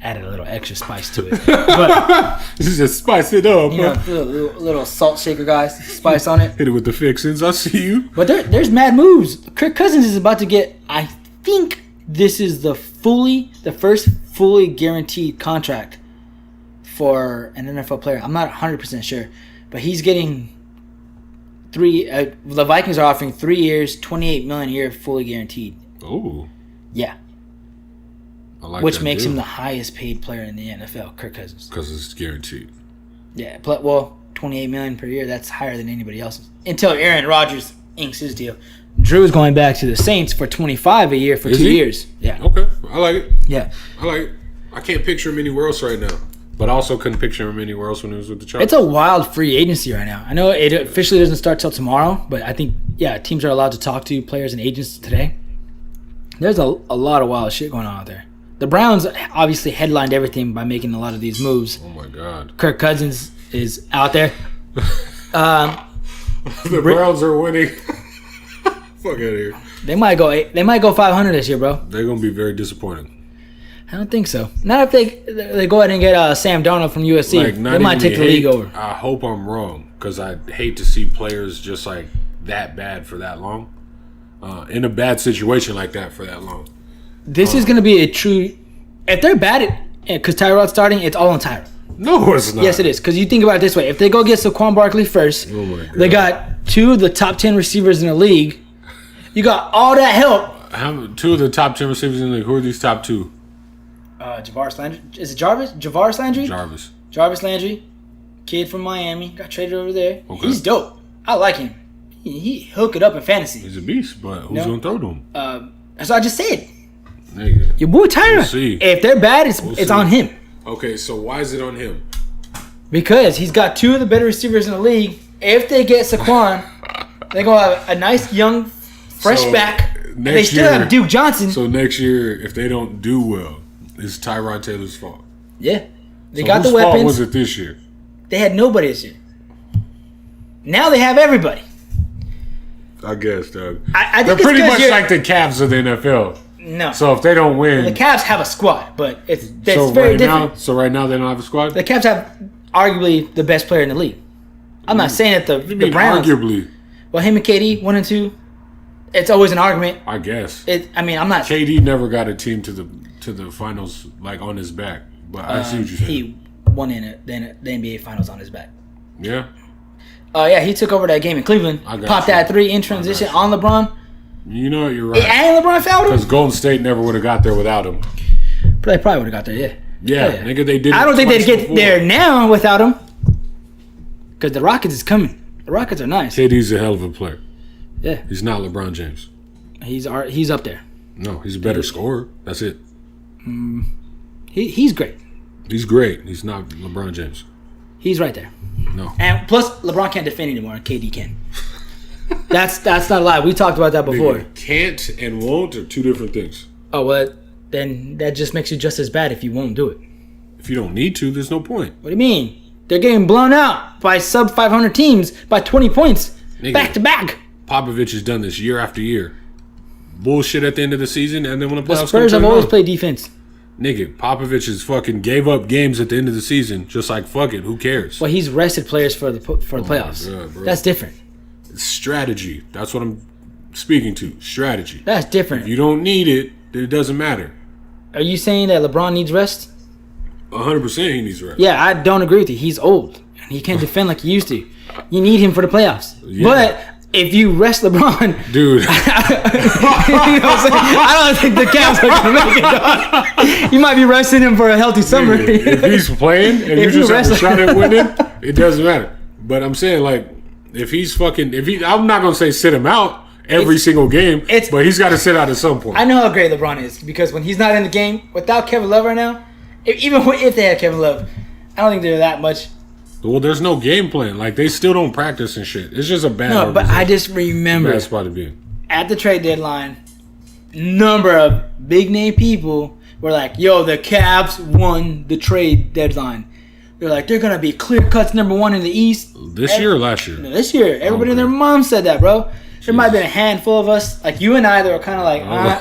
added a little extra spice to it. But just spice it up. You know, little salt shaker guys, spice on it. Hit it with the fixins. I see you. But there's mad moves. Kirk Cousins is about to get... I think this is the first fully guaranteed contract for an NFL player. I'm not 100% sure, but he's getting the Vikings are offering 3 years, $28 million a year, fully guaranteed. Oh, yeah. I like Which that makes deal. him the highest paid player in the NFL, Kirk Cousins. Because it's guaranteed. Yeah, well, $28 million per year. That's higher than anybody else's. Until Aaron Rodgers inks his deal. Drew's going back to the Saints for $25 a year for 2 years. Yeah. Okay, I like it. Yeah. I like it. I can't picture him anywhere else right now. But I also couldn't picture him anywhere else when he was with the Chargers. It's a wild free agency right now. I know it officially doesn't start till tomorrow, but I think, teams are allowed to talk to players and agents today. There's a lot of wild shit going on out there. The Browns obviously headlined everything by making a lot of these moves. Oh, my God. Kirk Cousins is out there. The Browns are winning. Fuck out of here. They might go 500 this year, bro. They're going to be very disappointing. I don't think so. Not if they go ahead and get Sam Darnold from USC. They might take the league over. I hope I'm wrong, because I hate to see players just like that bad for that long. In a bad situation like that for that long. This is going to be a true... If they're bad because Tyrod's starting, it's all on Tyrod. No, it's not. Yes, it is. Because you think about it this way. If they go get Saquon Barkley first, oh my God. They got 2 of the top 10 receivers in the league. You got all that help. 2 of the top 10 receivers in the league. Who are these top 2? Jarvis Landry. Is it Jarvis? Jarvis Landry? Jarvis. Jarvis Landry. Kid from Miami. Got traded over there. Okay. He's dope. I like him. He hook it up in fantasy. He's a beast, but who's going to throw to him? That's what I just said. Nigga. Your boy Tyrod. We'll see. If they're bad, it's on him. Okay, so why is it on him? Because he's got 2 of the better receivers in the league. If they get Saquon, they're going to have a nice young fresh back. They still have Duke Johnson. So next year, if they don't do well, it's Tyrod Taylor's fault. Yeah. They So got the whose weapons. fault was it this year? They had nobody this year. Now they have everybody. I guess, Doug. I think They're it's pretty 'cause much you're- like the Cavs of the NFL. No. So if they don't win, The Cavs have a squad, but it's so very right different. now, so right now they don't have a squad. The Cavs have arguably the best player in the league. I'm not saying that What do you the mean, Browns. arguably. Well, him and KD 1 and 2. It's always an argument. I guess. I'm not. KD never got a team to the finals like on his back, but I see what you're saying. He won the NBA Finals on his back. Yeah. He took over that game in Cleveland. I got Popped you. that 3 in transition on LeBron. You know what? You're right. And LeBron fouled him. Because Golden State never would have got there without him. But they probably would have got there, yeah. Yeah, nigga, they did. I don't think they'd twice get before. there now without him. Because the Rockets is coming. The Rockets are nice. KD's a hell of a player. Yeah. He's not LeBron James. He's up there. No, he's a better scorer. That's it. He's great. He's great. He's not LeBron James. He's right there. No. And plus, LeBron can't defend anymore, and KD can. That's not a lie. We talked about that before. Nigga, can't and won't are 2 different things. Oh, well, then that just makes you just as bad if you won't do it. If you don't need to, there's no point. What do you mean? They're getting blown out by sub 500 teams by 20 points Nigga. back to back. Popovich has done this year after year. Bullshit at the end of the season, and then when the The playoffs Spurs come, have always played defense. Nigga, Popovich has fucking gave up games at the end of the season, just like fuck it, who cares? Well, he's rested players for the playoffs. God, bro. That's different. Strategy. That's what I'm speaking to. Strategy. That's different. If you don't need it, then it doesn't matter. Are you saying that LeBron needs rest? 100% he needs rest. Yeah, I don't agree with you. He's old and he can't defend like he used to. You need him for the playoffs. Yeah. But if you rest LeBron, dude, you know what I'm saying? I don't think the Cavs are gonna make it, dog. You might be resting him for a healthy summer. Dude, if he's playing and you just have a shot at winning, it doesn't matter. But I'm saying, like, I'm not gonna say sit him out every single game, but he's got to sit out at some point. I know how great LeBron is because when he's not in the game, without Kevin Love right now, even if they had Kevin Love, I don't think they're that much. Well, there's no game plan. Like, they still don't practice and shit. It's just a bad. No, but I just remember bad spot to be at the trade deadline, number of big name people were like, "Yo, the Cavs won the trade deadline." They're like, they're gonna be clear cuts number one in the East. This year or last year? No, this year. Everybody and their mom said that, bro. There might have been a handful of us, like you and I, that were kind of like, I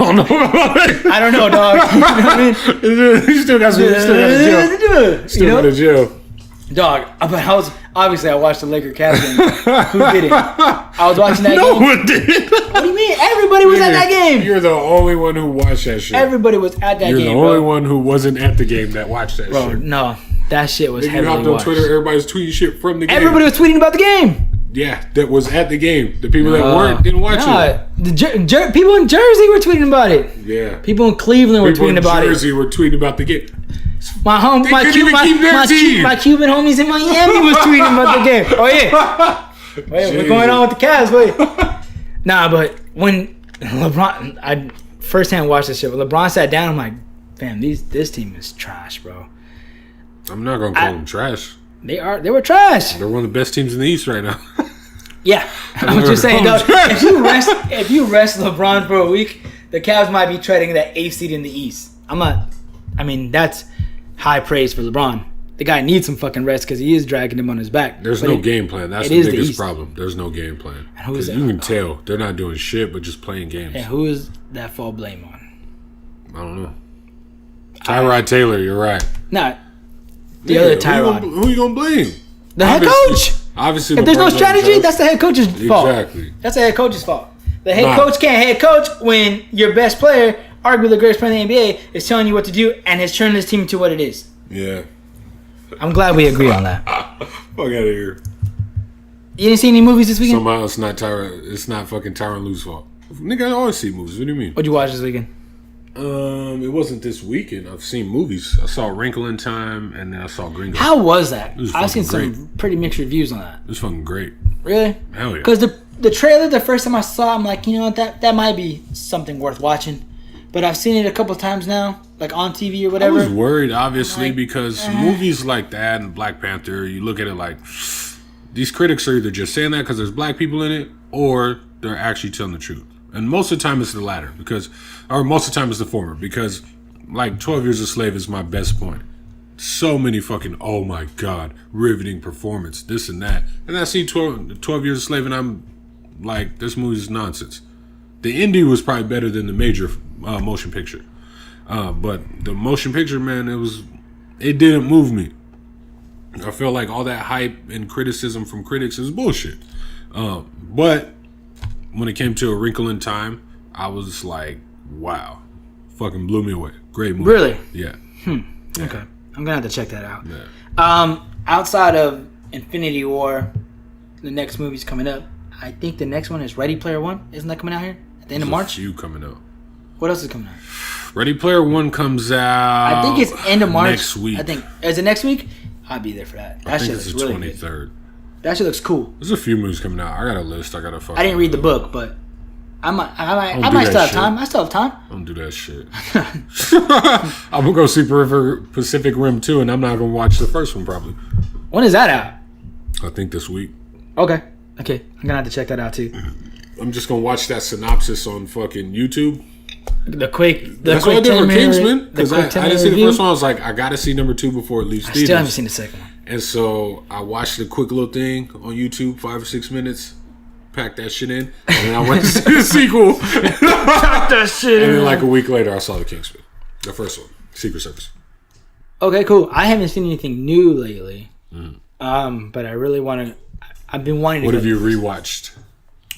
don't know, dog. You know what I mean? You still got to jail. Dog, but I watched the Laker Cavs game. Who did it? I was watching that game. No one did. What do you mean? Everybody was at that game. You're the only one who watched that shit. Everybody was at that game, You're the only one who wasn't at the game that watched that shit. Bro, no. That shit was heavily watched. You hopped on Twitter, everybody's tweeting shit from the game. Everybody was tweeting about the game. Yeah, that was at the game. The people that weren't didn't watch it. The people in Jersey were tweeting about it. Yeah. People in Cleveland were tweeting about it. People in Jersey were tweeting about the game. My Cuban homies in Miami was tweeting about the game. Oh yeah. Wait, what's going on with the Cavs? Wait. Nah, but when LeBron, I firsthand watched this shit. When LeBron sat down, I'm like, fam, this team is trash, bro. I'm not gonna call them trash. They were trash. They're one of the best teams in the East right now. Yeah, I'm just saying, though, if you rest LeBron for a week, the Cavs might be trading that 8th seed in the East. That's high praise for LeBron. The guy needs some fucking rest because he is dragging him on his back. There's no game plan. That's the biggest problem. There's no game plan. Because you can tell they're not doing shit, but just playing games. And who is that fall blame on? I don't know. Tyrod Taylor, you're right. Nah. The other Tyrod. Who you gonna blame? The head coach. Obviously, if there's no strategy, that's the head coach's fault. Exactly. That's the head coach's fault. The head coach can't head coach when your best player, arguably the greatest player in the NBA, is telling you what to do and has turned this team into what it is. Yeah. I'm glad we agree on that. Fuck out of here. You didn't see any movies this weekend? Somehow it's not fucking Tyronn Lue's fault. Nigga, I always see movies. What do you mean? What'd you watch this weekend? It wasn't this weekend. I've seen movies. I saw Wrinkle in Time, and then I saw Gringo. How was that? I've seen great. some pretty mixed reviews on that. It was fucking great. Really? Hell yeah. Because the trailer, the first time I saw it, I'm like, you know what, that might be something worth watching. But I've seen it a couple times now, like on TV or whatever. I was worried, obviously, because movies like that and Black Panther, you look at it like, these critics are either just saying that because there's black people in it, or they're actually telling the truth. And most of the time it's the latter, or most of the time it's the former, because like 12 Years a Slave is my best point. So many fucking, oh my God, riveting performance, this and that. And I see 12 Years a Slave and I'm like, this movie's nonsense. The indie was probably better than the major motion picture. But the motion picture, man, it didn't move me. I felt like all that hype and criticism from critics is bullshit. But when it came to A Wrinkle in Time, I was like, wow. Fucking blew me away. Great movie. Really? Yeah. Yeah. Okay. I'm going to have to check that out. Yeah. Outside of Infinity War, the next movie's coming up. I think the next one is Ready Player One. Isn't that coming out here at the end of March? There's a few coming out. What else is coming out? Ready Player One comes out. I think it's end of March. Next week. Is it next week? I'll be there for that. I think it's the 23rd. That shit looks cool. There's a few movies coming out. I got a list. I didn't read the book, but I might still have time. I still have time. Don't do that shit. I'm gonna go see Pacific Rim 2, and I'm not gonna watch the first one probably. When is that out? I think this week. Okay. I'm gonna have to check that out too. I'm just gonna watch that synopsis on fucking YouTube. That's what I did for Kingsman, because I didn't see the first one. I was like, I gotta see number 2 before it leaves theaters. I still haven't seen the second one. And so I watched a quick little thing on YouTube, 5 or 6 minutes, packed that shit in, and then I went to see the sequel. Packed that shit in. And then like a week later, I saw the Kingsman, the first one, Secret Service. Okay, cool. I haven't seen anything new lately, but I really want to. I've been wanting to. What have you rewatched?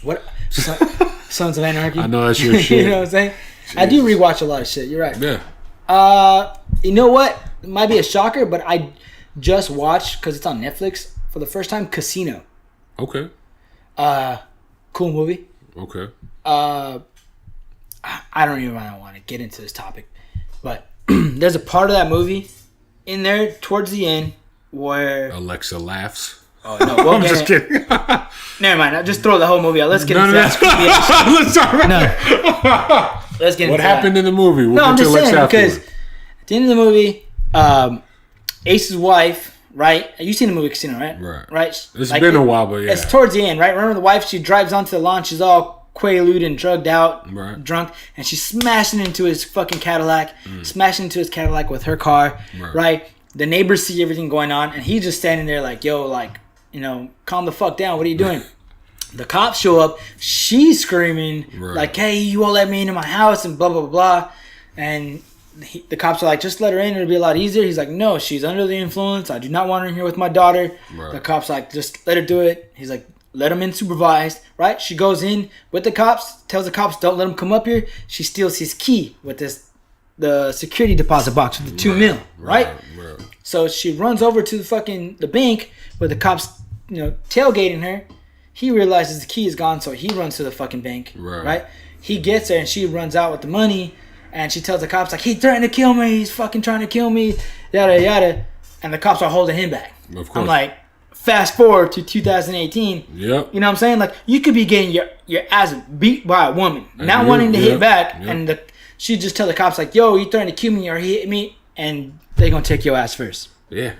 What? Sons of Anarchy. I know that's your shit. You know what I'm saying? I do rewatch a lot of shit. You're right. Yeah. You know what? It might be a shocker, but I just watched, because it's on Netflix, for the first time, Casino. Okay. Cool movie. Okay. I don't even want to get into this topic, but there's a part of that movie in there towards the end where Alexa laughs. Oh no, we'll I'm just kidding. Never mind. I'll just throw the whole movie out. Let's get into that. Let's talk about Let's get into what happened in the movie. No, I'm just saying, because at the end of the movie, Ace's wife, right? You've seen the movie Casino, right? Right. It's like, been a while, but yeah. It's towards the end, right? Remember the wife? She drives onto the lawn. She's all quaalude and drugged out, drunk, and she's smashing into his fucking Cadillac, smashing into his Cadillac with her car, right? The neighbors see everything going on, and he's just standing there like, yo, like, you know, calm the fuck down. What are you doing? The cops show up. She's screaming like, hey, you won't let me into my house and blah, blah, blah. And the cops are like, just let her in. It'll be a lot easier. He's like, no, she's under the influence. I do not want her in here with my daughter. The cops are like, just let her do it. He's like, let him in supervised, right? She goes in with the cops, tells the cops, don't let him come up here. She steals his key with the security deposit box with the $2 million, right? So she runs over to the bank where the cops, you know, tailgating her. He realizes the key is gone, so he runs to the fucking bank, right? He gets there and she runs out with the money, and she tells the cops like, he threatened to kill me. He's fucking trying to kill me, yada yada. And the cops are holding him back. Of course. I'm like, fast forward to 2018. Yep. You know what I'm saying? Like, you could be getting your ass beat by a woman, not wanting to hit back, and she just tell the cops like, yo, he threatened to kill me or he hit me, and they gonna take your ass first. Yeah.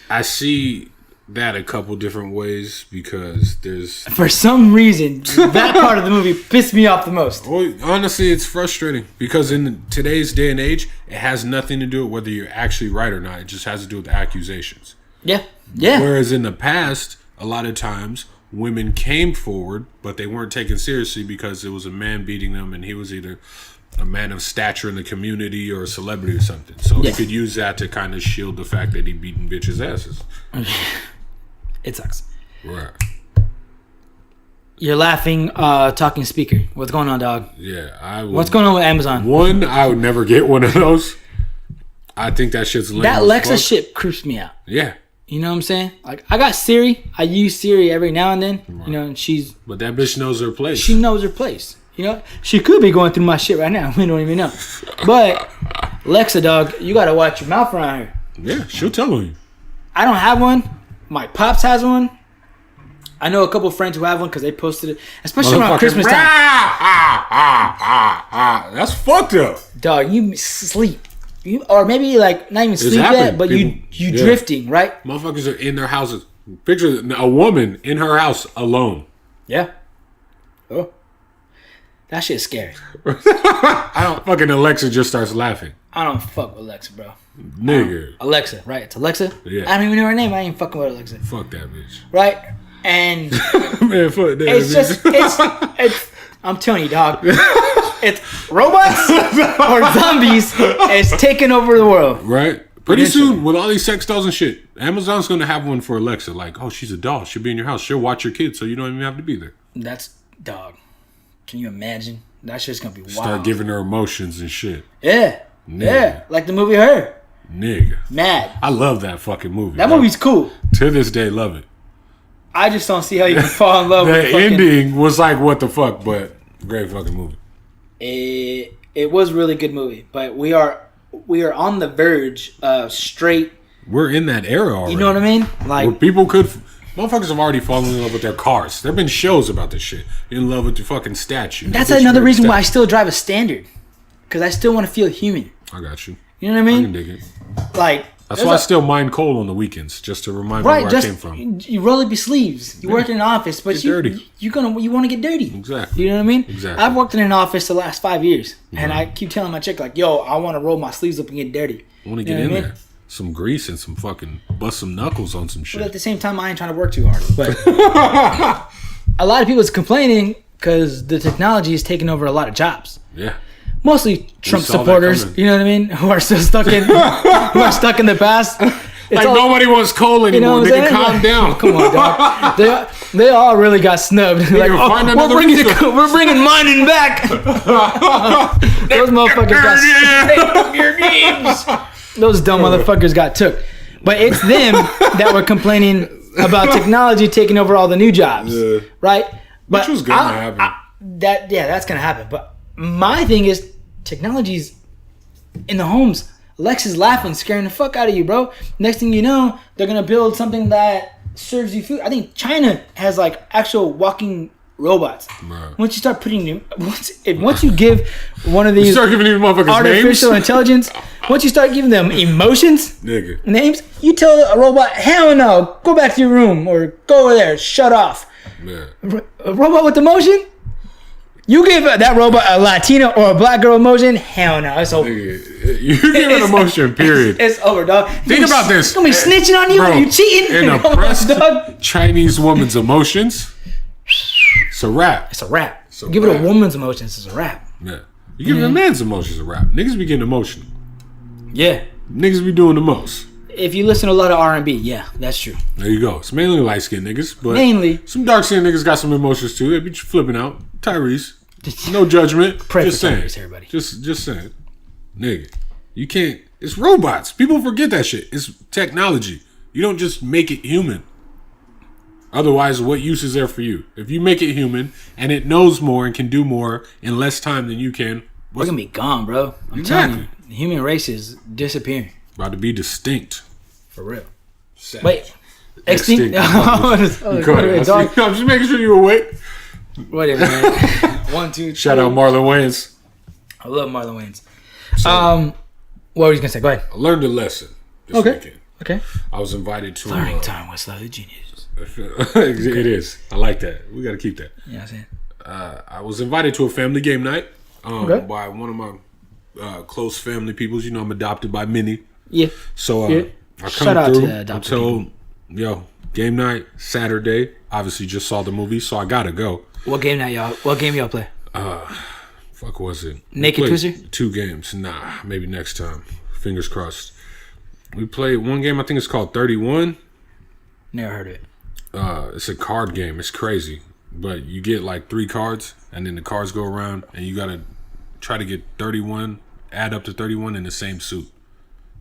I see that a couple different ways, because there's, for some reason, that part of the movie pissed me off the most. Well, honestly, it's frustrating, because in today's day and age, it has nothing to do with whether you're actually right or not. It just has to do with accusations. Yeah. Whereas in the past, a lot of times, women came forward, but they weren't taken seriously because it was a man beating them, and he was either a man of stature in the community or a celebrity or something. So he could use that to kind of shield the fact that he beating bitches' asses. It sucks. Right. You're laughing, talking speaker. What's going on, dog? Yeah, What's going on with Amazon? One, I would never get one of those. I think that shit's lame. That Alexa shit creeps me out. Yeah. You know what I'm saying? Like, I got Siri. I use Siri every now and then. You know, and she's... But that bitch knows her place. She knows her place. You know? She could be going through my shit right now. We don't even know. But, Alexa, dog, you got to watch your mouth around her. Yeah, she'll tell you. I don't have one. My pops has one. I know a couple of friends who have one because they posted it. Especially around Christmas time. That's fucked up. Dog, you sleep. Or maybe like not even sleep yet, but you drifting, right? Motherfuckers are in their houses. Picture a woman in her house alone. Yeah. Oh. That shit's scary. I don't fucking Alexa just starts laughing. I don't fuck with Alexa, bro. Nigga. Alexa, right? It's Alexa? Yeah. I don't even know her name. I ain't fucking with Alexa. Fuck that bitch. Right? And man, fuck that it's bitch. just it's I'm telling you, dog. It's robots or zombies is taking over the world. Right? Pretty soon, with all these sex dolls and shit, Amazon's going to have one for Alexa. Like, oh, she's a doll. She'll be in your house. She'll watch your kids, so you don't even have to be there. That's, dog. Can you imagine? That shit's going to be wild. Start giving her emotions and shit. Yeah. Nigga. Yeah. Like the movie Her. Nigga. Mad. I love that fucking movie. That movie's cool. To this day, love it. I just don't see how you can fall in love with the ending was like, what the fuck, but great fucking movie. It was a really good movie, but we are on the verge of straight. We're in that era already. You know what I mean? Like, where people could, motherfuckers have already fallen in love with their cars. There've been shows about this shit. In love with your fucking statue. That's another reason why I still drive a Standard, because I still want to feel human. I got you. You know what I mean? I can dig it. Like, that's why I still mine coal on the weekends, just to remind me where I came from. You roll up your sleeves. You work in an office, but you want to get dirty. Exactly. You know what I mean? Exactly. I've worked in an office the last 5 years, and I keep telling my chick like, "Yo, I want to roll my sleeves up and get dirty." I want to get in there, some grease and some fucking bust some knuckles on some shit. But at the same time, I ain't trying to work too hard. But a lot of people is complaining because the technology is taking over a lot of jobs. Yeah. Mostly Trump supporters, you know what I mean, who are still stuck in the past. Like nobody wants coal anymore. what I'm Nigga, saying? calm down. Come on, dog. They all really got snubbed. Like, we're bringing mining back. Those motherfuckers got your names. Those dumb motherfuckers got took. But it's them that were complaining about technology taking over all the new jobs, right? But which was gonna happen. That's gonna happen. But my thing is, technology's in the homes. Alexa's laughing, scaring the fuck out of you, bro. Next thing you know, they're gonna build something that serves you food. I think China has like actual walking robots. Right. Once you start putting them, once you give one of these you start giving these motherfuckers artificial names? intelligence, once you start giving them emotions, Nigga. names, you tell a robot, hell no, go back to your room or go over there, shut off. Yeah. A robot with emotion? You give that robot a Latina or a black girl emotion? Hell no, it's over. Nigga, you give an emotion, period. It's over, dog. Think about this. Gonna be snitching on you Bro, when you cheating. An oppressed dog. Chinese woman's emotions, it's a rap. It's a rap. It's a give rap. it a woman's emotions, it's a rap. Yeah. You give a man's emotions a rap. Niggas be getting emotional. Yeah. Niggas be doing the most. If you listen to a lot of R&B, yeah, that's true. There you go. It's mainly light skinned niggas, but Mainly. some dark skinned niggas got some emotions too. They be flipping out. Tyrese. No judgment. Pray just for saying. Tyrese, everybody. Just saying. Nigga. You can't. It's robots. People forget that shit. It's technology. You don't just make it human. Otherwise, what use is there for you? If you make it human and it knows more and can do more in less time than you can, We're gonna be gone, bro. I'm telling you, the human race is disappearing. about to be distinct. For real. Savage. Wait. Extinct? Go ahead. I'm just making sure you're awake. Whatever, man. 1, 2, 3. Shout out Marlon Wayans. I love Marlon Wayans. What were you gonna say? Go ahead. I learned a lesson this weekend. Okay. I was invited to Learning time with Slightly Genius. It is. I like that. We got to keep that. Yeah, I'm saying. I was invited to a family game night Okay. by one of my close family peoples. You know, I'm adopted by Minnie. Yeah. So Yeah. I come Shout out to through. the I'm adopted told, yo, game night Saturday. Obviously, just saw the movie, so I gotta go. What game y'all play? Fuck was it? Naked We played Twister? 2 games. Nah, maybe next time. Fingers crossed. We played one game. I think it's called 31. Never heard of it. It's a card game. It's crazy, but you get like 3 cards, and then the cards go around, and you gotta try to get 31, add up to 31 in the same suit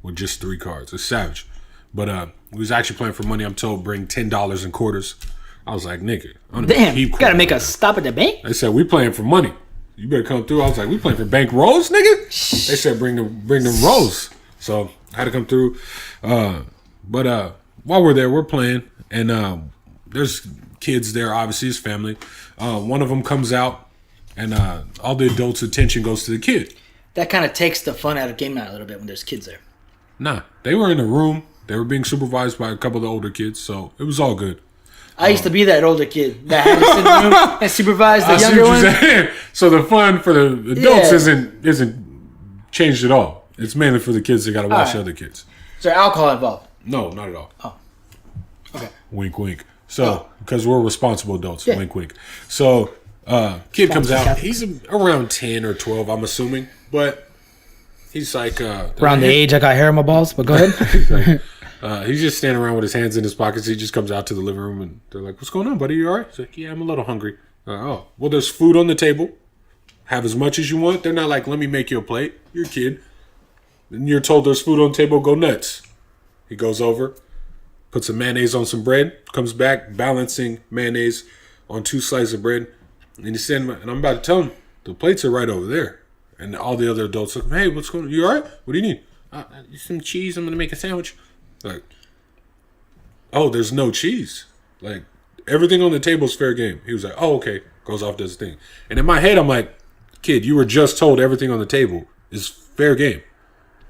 with just 3 cards. It's savage. But we was actually playing for money. I'm told bring $10 in quarters. I was like, nigga, I'm gonna Damn, keep you gotta make quarters. a stop at the bank? They said we playing for money. You better come through. I was like, we playing for bank rolls, nigga. They said bring them rolls. So I had to come through. But while we're there, we're playing, and there's kids there. Obviously, his family. One of them comes out, and all the adults' attention goes to the kid. That kind of takes the fun out of game night a little bit when there's kids there. Nah, they were in a room. They were being supervised by a couple of the older kids, so it was all good. I used to be that older kid that had to sit in the room and supervise the I see younger what you're one. saying. So the fun for the adults Yeah. isn't changed at all. It's mainly for the kids that got to watch right. the other kids. Is there alcohol involved? No, not at all. Oh. Okay. Wink, wink. So, because we're responsible adults. Yeah. Wink, wink. So, kid comes out. Catholic. He's around 10 or 12, I'm assuming. But he's like... Around the age I got hair on my balls, but go ahead. he's just standing around with his hands in his pockets. He just comes out to the living room, and they're like, what's going on, buddy? You all right? He's like, yeah, I'm a little hungry. Oh, well, there's food on the table. Have as much as you want. They're not like, let me make you a plate. You're a kid. And you're told there's food on the table, go nuts. He goes over, puts some mayonnaise on some bread, comes back, balancing mayonnaise on 2 slices of bread. And he's standing, and I'm about to tell him, the plates are right over there. And all the other adults look, hey, what's going on? You all right? What do you need? Some cheese. I'm going to make a sandwich. Like, oh, there's no cheese. Like, everything on the table is fair game. He was like, oh, okay. Goes off, does his thing. And in my head, I'm like, kid, you were just told everything on the table is fair game.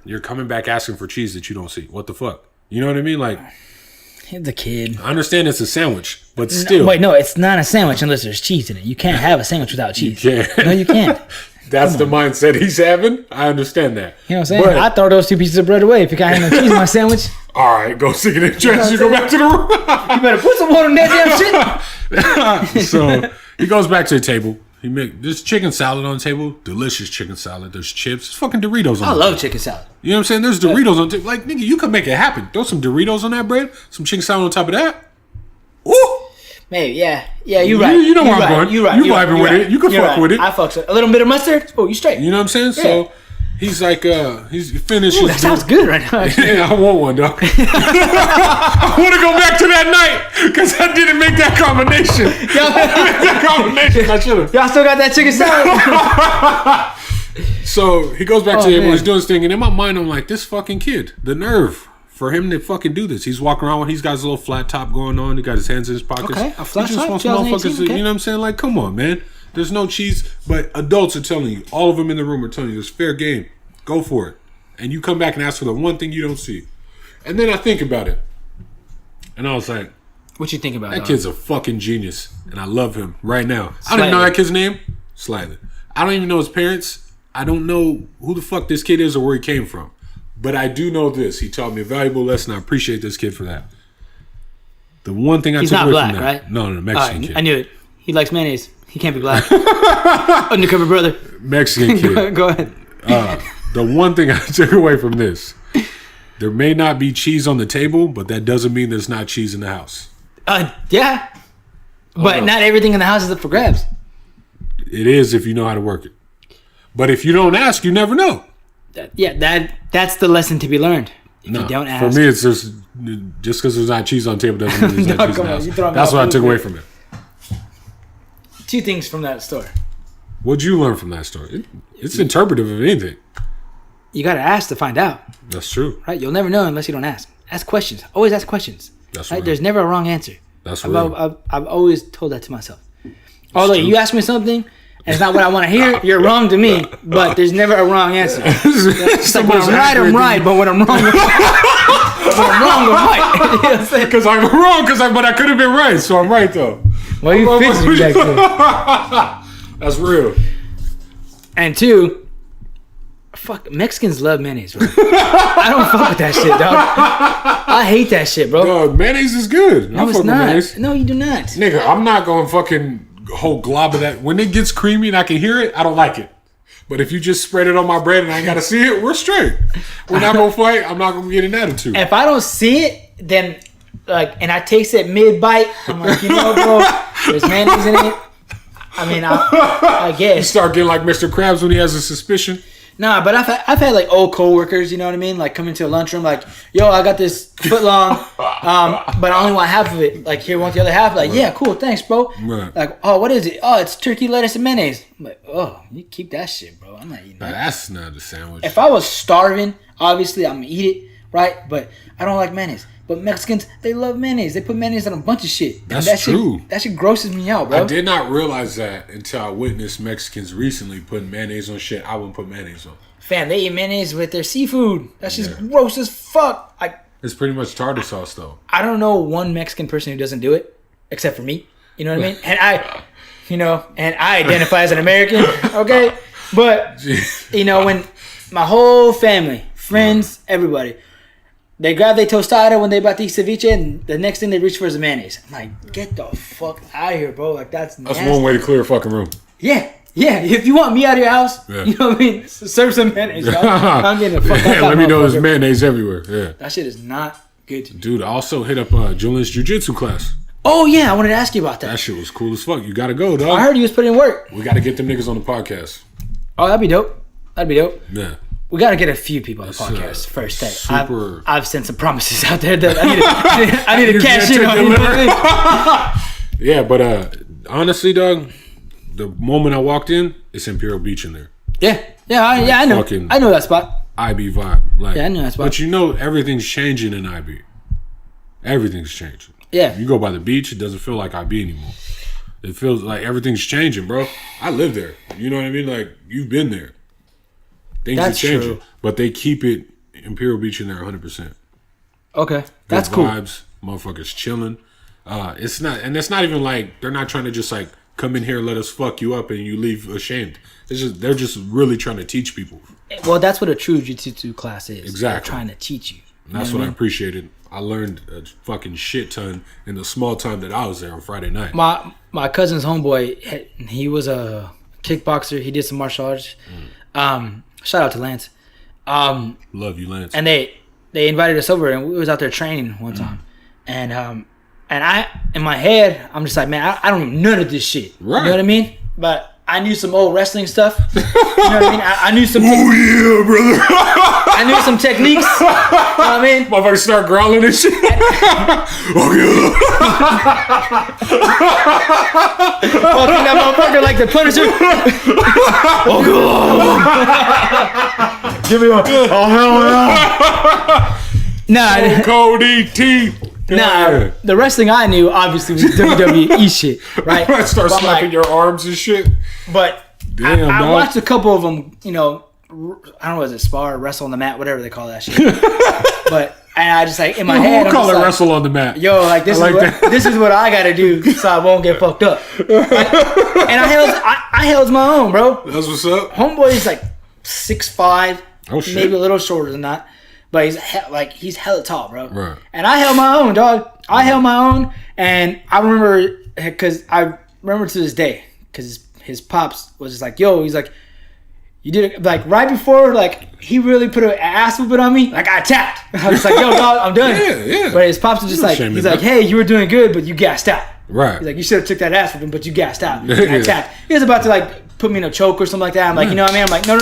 You're coming back asking for cheese that you don't see. What the fuck? You know what I mean? Like, The kid. I understand it's a sandwich, but still. No, it's not a sandwich unless there's cheese in it. You can't have a sandwich without cheese. You can't. No, you can't. That's the mindset he's having. I understand that. You know what I'm saying? But, I throw those 2 pieces of bread away if you can't have no cheese in my sandwich. all right, go stick it in the trash. You go back to the room. You better put some water in that damn shit. So he goes back to the table. He make this chicken salad on the table. Delicious chicken salad. There's chips. There's fucking Doritos on I the love table. chicken salad. You know what I'm saying? There's Doritos on the table. Like, nigga, you can make it happen. Throw some Doritos on that bread. Some chicken salad on top of that. Ooh. Maybe, yeah, you're right. You know where you're I'm right. going. You're right. You you're vibing right. with it. You can You're fuck with it. I fucks with a little bit of mustard. Oh, you straight. You know what I'm saying? Yeah. So he's like, he's finished. Ooh, that sounds good right now. Yeah, I want one, dog. I want to go back to that night because I didn't make that combination. I should have. Y'all still got that chicken salad? So he goes back to the table. Man. He's doing his thing, and in my mind, I'm like, this fucking kid, the nerve for him to fucking do this. He's walking around. He's got his little flat top going on. He got his hands in his pockets. Okay, a flat he just top, wants 2018, motherfuckers. okay. You know what I'm saying? Like, come on, man. There's no cheese, but adults are telling you. All of them in the room are telling you it's fair game. Go for it. And you come back and ask for the one thing you don't see. And then I think about it, and I was like, What you think about that kid's a fucking genius, and I love him right now. I don't even know Slightly. that kid's name. Slightly. I don't even know his parents. I don't know who the fuck this kid is or where he came from. But I do know this. He taught me a valuable lesson. I appreciate this kid for that. The one thing I He's took not away black, from that. right? No, Mexican kid. I knew it. He likes mayonnaise. He can't be black. Undercover brother. Mexican kid. Go ahead. The one thing I took away from this, there may not be cheese on the table, but that doesn't mean there's not cheese in the house. Yeah. But no. not everything in the house is up for grabs. It is if you know how to work it. But if you don't ask, you never know. That's the lesson to be learned. If No, you don't ask. for me, it's just because there's not cheese on the table doesn't mean there's No, not cheese in come the on, house. you throwing me That's off what I loop took away here. from it. Two things from that story. What'd you learn from that story? It's interpretive of anything. You got to ask to find out, That's true. right? You'll never know unless you don't ask. Ask questions. Always ask questions. That's right. right. There's never a wrong answer. That's I've, right. I've always told that to myself. Although true. you ask me something and it's not what I want to hear, you're wrong to me. But there's never a wrong answer. It's like when I'm right, I'm right. But when I'm wrong, I'm right. You know what I'm saying? Because I'm wrong, but I could have been right, so I'm right though. Well, you fixed me back then. That's real. And two, fuck, Mexicans love mayonnaise, bro. I don't fuck with that shit, dog. I hate that shit, bro. Dog, mayonnaise is good. No, I it's fuck with not. mayonnaise. No, you do not. Nigga, I'm not going fucking whole glob of that. When it gets creamy and I can hear it, I don't like it. But if you just spread it on my bread and I ain't got to see it, we're straight. We're not going to fight. I'm not going to get an attitude. If I don't see it, then and I taste it mid-bite, I'm like, you know, bro, there's mayonnaise in it. I mean, I You guess. start getting like Mr. Krabs when he has a suspicion. Nah, but I've had like old coworkers, you know what I mean? Like come into a lunchroom, like, yo, I got this foot long, but I only want half of it. Like, here, want the other half? Like, yeah, cool, thanks, bro. Right. Like, oh, what is it? Oh, it's turkey, lettuce, and mayonnaise. I'm like, oh, you keep that shit, bro. I'm not eating Now, that. that's not a sandwich. If I was starving, obviously I'm gonna eat it, right? But I don't like mayonnaise. But Mexicans, they love mayonnaise. They put mayonnaise on a bunch of shit. And That's true. That shit grosses me out, bro. I did not realize that until I witnessed Mexicans recently putting mayonnaise on shit I wouldn't put mayonnaise on. Fam, they eat mayonnaise with their seafood. That's just gross as fuck. It's pretty much tartar sauce, though. I don't know one Mexican person who doesn't do it, except for me. You know what I mean? And I identify as an American, okay? But, when my whole family, friends, everybody, they grab their tostada when they about to eat ceviche, and the next thing they reach for is mayonnaise. I'm like, get the fuck out of here, bro. Like, that's nasty. One way to clear a fucking room. Yeah. If you want me out of your house, you know what I mean? Serve some mayonnaise, dog. I'm getting the fuck out of Let me know motherfucker. there's mayonnaise everywhere. Yeah. That shit is not good to me. Dude, I also hit up Julian's jiu-jitsu class. Oh, yeah. I wanted to ask you about that. That shit was cool as fuck. You gotta go, dog. I heard you was putting in work. We gotta get them niggas on the podcast. Oh, that'd be dope. Yeah. We got to get a few people on the That's, podcast first. super- I've sent some promises out there that I need to cash in on. You know what I mean? Yeah, but honestly, dog, the moment I walked in, it's Imperial Beach in there. I know. fucking- I know that spot. IB vibe. Like, Yeah, I know that spot. But you know everything's changing in IB. Everything's changing. Yeah. You go by the beach, it doesn't feel like IB anymore. It feels like everything's changing, bro. I live there. You know what I mean? Like, you've been there. Things That's are changing. true. But they keep it Imperial Beach in there 100%. Okay. That's Good cool. vibes, motherfuckers chilling. It's not even like they're not trying to just like come in here and let us fuck you up and you leave ashamed. They're just really trying to teach people. Well, that's what a true jiu-jitsu class is. Exactly. They're trying to teach you. And that's what I appreciated I learned a fucking shit ton in the small time that I was there on Friday night. My cousin's homeboy, he was a kickboxer. He did some martial arts. Shout out to Lance. Love you, Lance. And they invited us over, and we was out there training one time. And I, in my head, I'm just like, man, I don't know none of this shit. Right. You know what I mean? But I knew some old wrestling stuff. You know what I mean? I knew some. Oh yeah, brother. I knew some techniques. You know what I mean? Motherfuckers start growling and shit. Oh yeah. Fucking that motherfucker like the Punisher. Oh god. Give me one. Oh hell yeah. Nah. Cody T. Nah, the wrestling I knew obviously was WWE shit, right? Start slapping your arms and shit. But damn, I watched a couple of them, you know, I don't know, was it spar, wrestle on the mat, whatever they call that shit. But and I just like in my head, we'll call it like, wrestle on the mat. Yo, like this this is what I gotta do so I won't get fucked up. Right? And I held my own, bro. That's what's up. Homeboy is like 6'5", shit. maybe a little shorter than that. But he's hella tall, bro. Right. And I held my own, dog. I held my own, and I remember to this day, because his pops was just like, yo, he's like, you did it, like right before, like he really put an ass whooping on me, like I tapped. I was like, yo, dog, I'm done. Yeah. But his pops was just like, he's like, hey, you were doing good, but you gassed out. Right. He's like, you should have took that ass whooping, but you gassed out. I tapped. He was about to like put me in a choke or something like that. I'm like, you know what I mean? I'm like, no,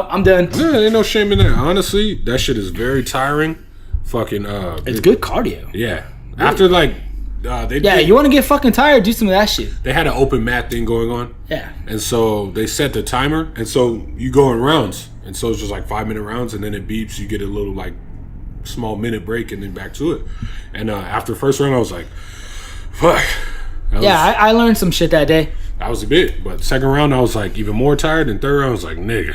I'm done. Yeah, ain't no shame in that. Honestly, that shit is very tiring. Fucking it's good cardio. Yeah. Really? After like you want to get fucking tired, do some of that shit. They had an open mat thing going on. Yeah. And so they set the timer, and so you go in rounds. And so it's just like 5-minute rounds, and then it beeps, you get a little like small minute break and then back to it. And after the first round I was like, fuck. I learned some shit that day. That was a bit, but second round I was like even more tired, and third round I was like, nigga,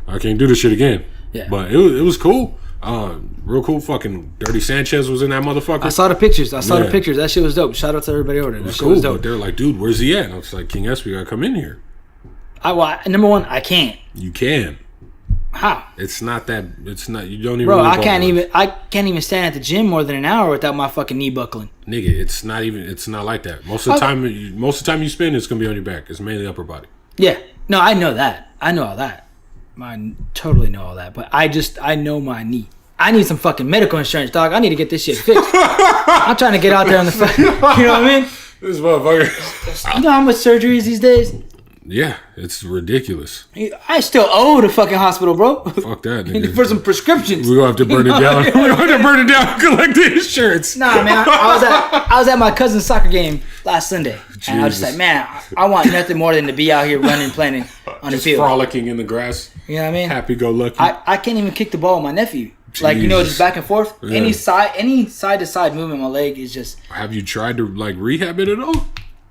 I can't do this shit again. Yeah. But it was cool. Real cool. Fucking Dirty Sanchez was in that motherfucker. I saw the pictures. That shit was dope. Shout out to everybody over there. That shit cool, was dope. but they're like, dude, where's he at? And I was like, King Espi gotta come in here. Number one, I can't. You can. How? It's not. You don't even. Bro, I can't even stand at the gym more than an hour without my fucking knee buckling. Nigga, it's not like that. Most of the time you spend, it's gonna be on your back. It's mainly upper body. Yeah. No, I know that. I know all that. I totally know all that. But I know my knee. I need some fucking medical insurance, dog. I need to get this shit fixed. I'm trying to get out there on the fucking, you know what I mean? This motherfucker. You know how much surgeries these days? Yeah, it's ridiculous. I still owe the fucking hospital, bro. Fuck that, nigga. For some prescriptions. We're going to have to burn it down. We're going to have to burn it down and collect the insurance. Nah, man. I was at my cousin's soccer game last Sunday. Jesus. And I was just like, man, I want nothing more than to be out here running, playing on the field. Frolicking in the grass. You know what I mean? Happy-go-lucky. I can't even kick the ball with my nephew. Jesus. Like, you know, just back and forth. Yeah. Any side-to-side movement, my leg is just... Have you tried to, like, rehab it at all?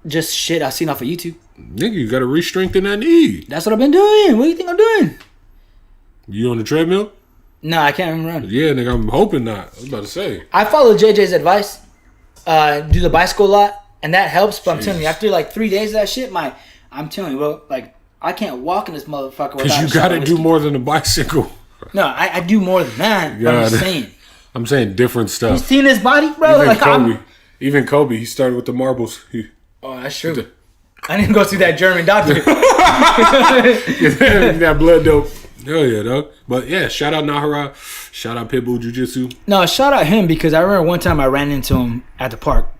Just shit I've seen off of YouTube. Nigga, you gotta re-strengthen that knee. That's what I've been doing. What do you think I'm doing? You on the treadmill? No, I can't even run. Yeah, nigga, I'm hoping not. I was about to say. I follow JJ's advice. Do the bicycle a lot, and that helps. But I'm telling you, after like 3 days of that shit, I'm telling you, bro, like I can't walk in this motherfucker without. Because you gotta do more than a bicycle. No, I do more than that. But I'm just saying. I'm saying different stuff. You seen his body, bro? Even Kobe, he started with the marbles. Oh, that's true. I didn't go see that German doctor. That blood dope. Hell yeah, dog. But yeah, shout out Nahara. Shout out Pitbull Jiu-Jitsu. No, shout out him because I remember one time I ran into him at the park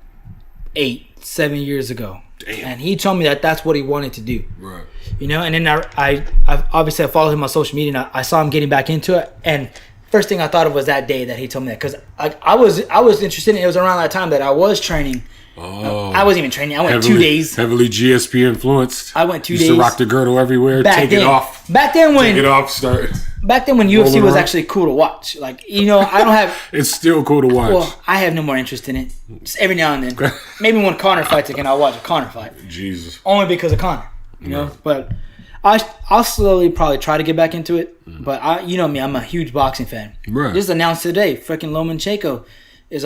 7 years ago. Damn. And he told me that that's what he wanted to do. Right. You know, and then I obviously I followed him on social media and I saw him getting back into it. And first thing I thought of was that day that he told me that because I was interested in it. It was around that time that I was training. Oh, I wasn't even training. I went 2 days. Heavily GSP influenced. I went 2 days. Used to rock the girdle everywhere. Take it off. Back then when UFC was around. actually cool to watch. Like, you know, I don't have. It's still cool to watch. Well, I have no more interest in it. Just every now and then. Maybe when Conor fights again, I'll watch a Conor fight. Jesus. Only because of Conor. You know, but I'll slowly probably try to get back into it. But you know me, I'm a huge boxing fan. Right. Just announced today, freaking Lomachenko is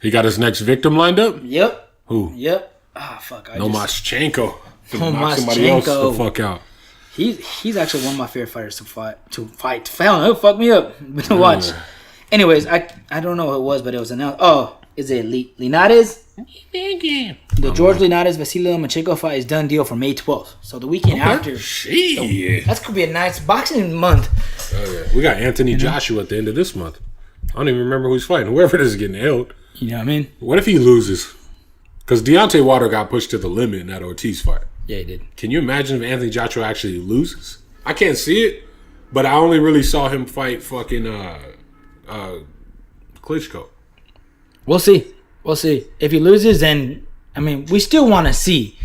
He got his next victim lined up? Yep. Who? Yep. Ah, fuck. Lomachenko. Knock somebody else the fuck out. He's actually one of my favorite fighters to fight. Fuck me up. To watch. Anyways, I don't know who it was, but it was announced. Oh, is it Linares? The George Linares Vasily Lomachenko fight is done deal for May 12th. So the weekend after. Shit. That could be a nice boxing month. Oh, yeah. We got Anthony Joshua at the end of this month. I don't even remember who's fighting. Whoever it is getting held. You know what I mean? What if he loses? Because Deontay Wilder got pushed to the limit in that Ortiz fight. Yeah, he did. Can you imagine if Anthony Joshua actually loses? I can't see it, but I only really saw him fight fucking Klitschko. We'll see. If he loses, then we still want to see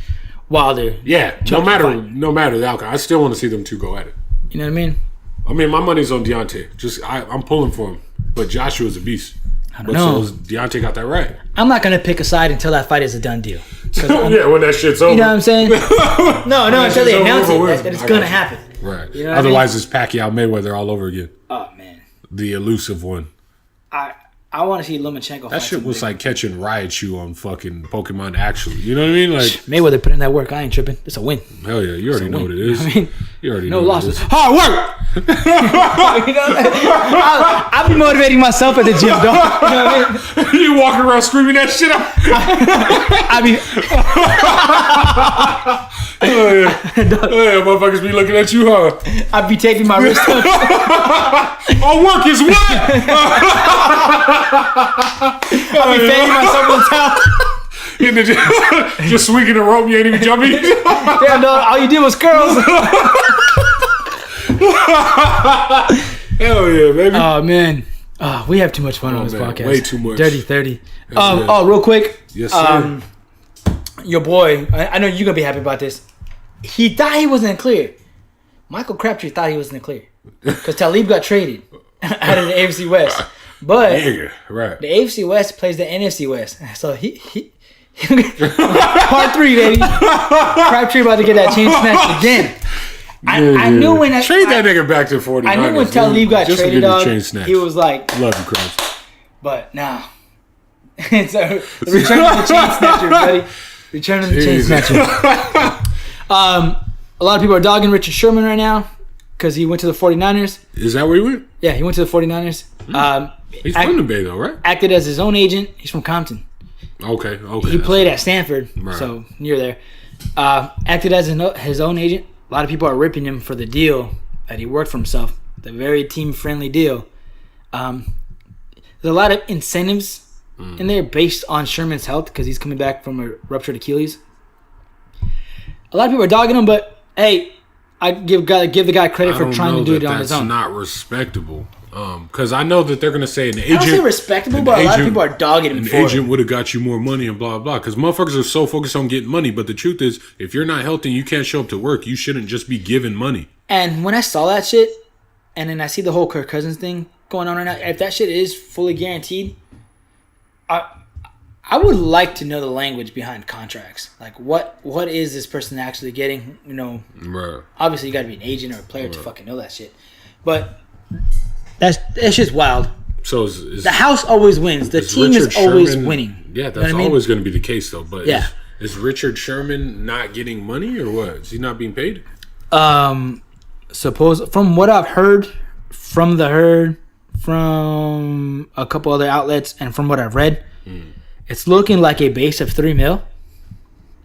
Wilder. Yeah, no matter the outcome, I still want to see them two go at it. You know what I mean? My money's on Deontay. I'm pulling for him, but Joshua's a beast. I don't know. So Deontay got that right. I'm not gonna pick a side until that fight is a done deal. Yeah, when that shit's over. You know what I'm saying? No, until they announce it that it's gonna happen. Right. You know Otherwise, it's Pacquiao Mayweather all over again. Oh man, the elusive one. I want to see Lomachenko. That shit was like catching Raichu on fucking Pokemon. Actually, you know what I mean? Like Mayweather put in that work. I ain't tripping. It's a win. Hell yeah, you already know what it is. You already know. No losses. Hard work. I'll be motivating myself at the gym, dog. You know what I mean? You walking around screaming that shit out. Yeah, motherfuckers be looking at you, huh? I'll be taping my wrist up. Our work is what? I'll be fanning myself on the towel. Just swinging the rope, you ain't even jumping. Yeah, no, all you did was curls. Hell yeah, baby. Oh man, we have too much fun on this podcast. Way too much. Dirty 30. Real quick. Yes, sir. Your boy, I know you're gonna be happy about this. He thought he wasn't clear. Michael Crabtree thought he wasn't clear because Talib got traded out of the AFC West. But right. The AFC West plays the NFC West, so he part 3, baby. Crabtree about to get that chain snatched again. I knew when trade that nigga back to 49ers. I knew when Talib got traded, dog. He was like, "Love you, Crabs." But now, it's the return of the chain snatcher, buddy. Return of the chain snatcher. A lot of people are dogging Richard Sherman right now because he went to the 49ers. Is that where he went? Yeah, he went to the 49ers. He's from the Bay, though, right? Acted as his own agent. He's from Compton. Okay. He played at Stanford, so near there. Acted as his own agent. A lot of people are ripping him for the deal that he worked for himself. The very team-friendly deal. There's a lot of incentives in there based on Sherman's health because he's coming back from a ruptured Achilles. A lot of people are dogging him, but hey, I give the guy credit for trying to do it on his own. That's not respectable. Because I know that they're going to say an agent... I don't say respectable, but a lot of people are dogging him for it. An agent would have got you more money and blah, blah. Because motherfuckers are so focused on getting money. But the truth is, if you're not healthy and you can't show up to work, you shouldn't just be given money. And when I saw that shit, and then I see the whole Kirk Cousins thing going on right now, if that shit is fully guaranteed, I would like to know the language behind contracts. Like, what is this person actually getting? You know, obviously you got to be an agent or a player to fucking know that shit. But... That's just wild. So is the house always wins. The team is always winning. Yeah, that's always going to be the case, though. But is Richard Sherman not getting money or what? Is he not being paid? Suppose from what I've heard from the herd, from a couple other outlets, and from what I've read, it's looking like a base of $3 million.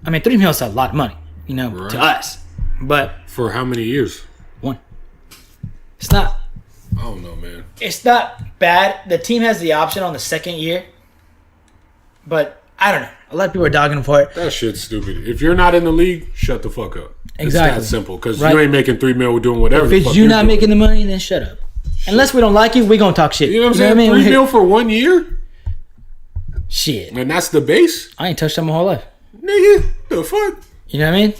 I mean, $3 million is a lot of money, to us. But for how many years? 1. It's not. I don't know, man. It's not bad. The team has the option on the second year. But, I don't know. A lot of people are dogging him for it. That shit's stupid. If you're not in the league, shut the fuck up. Exactly. It's that simple. Because you ain't making $3 million doing whatever if it's you not making the money, then shut up. Unless we don't like you, we going to talk shit. You know what I'm saying? $3 million for 1 year? Shit. And that's the base? I ain't touched that my whole life. Nigga, the fuck? You know what I mean?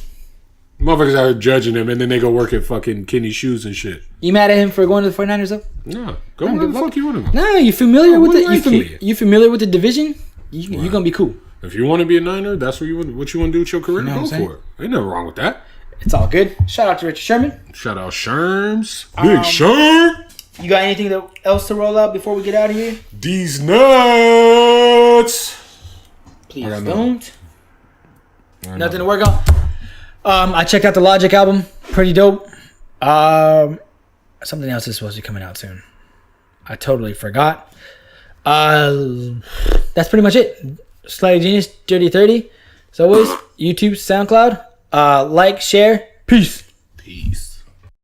Motherfuckers out here judging him, and then they go work at fucking Kenny's Shoes and shit. You mad at him for going to the 49ers, though? No. Go where the fuck you want to go. No, you familiar with the you familiar with the division? You're going to be cool. If you want to be a Niner, that's what you want to do with your career, go for it. Ain't nothing wrong with that. It's all good. Shout out to Richard Sherman. Shout out Sherms. Big Sherm. You got anything else to roll out before we get out of here? These nuts. Please don't. Nothing to work on. I checked out the Logic album. Pretty dope. Something else is supposed to be coming out soon. I totally forgot. That's pretty much it. Slightly Genius, Dirty 30. As always, YouTube, SoundCloud. Like, share. Peace. Peace.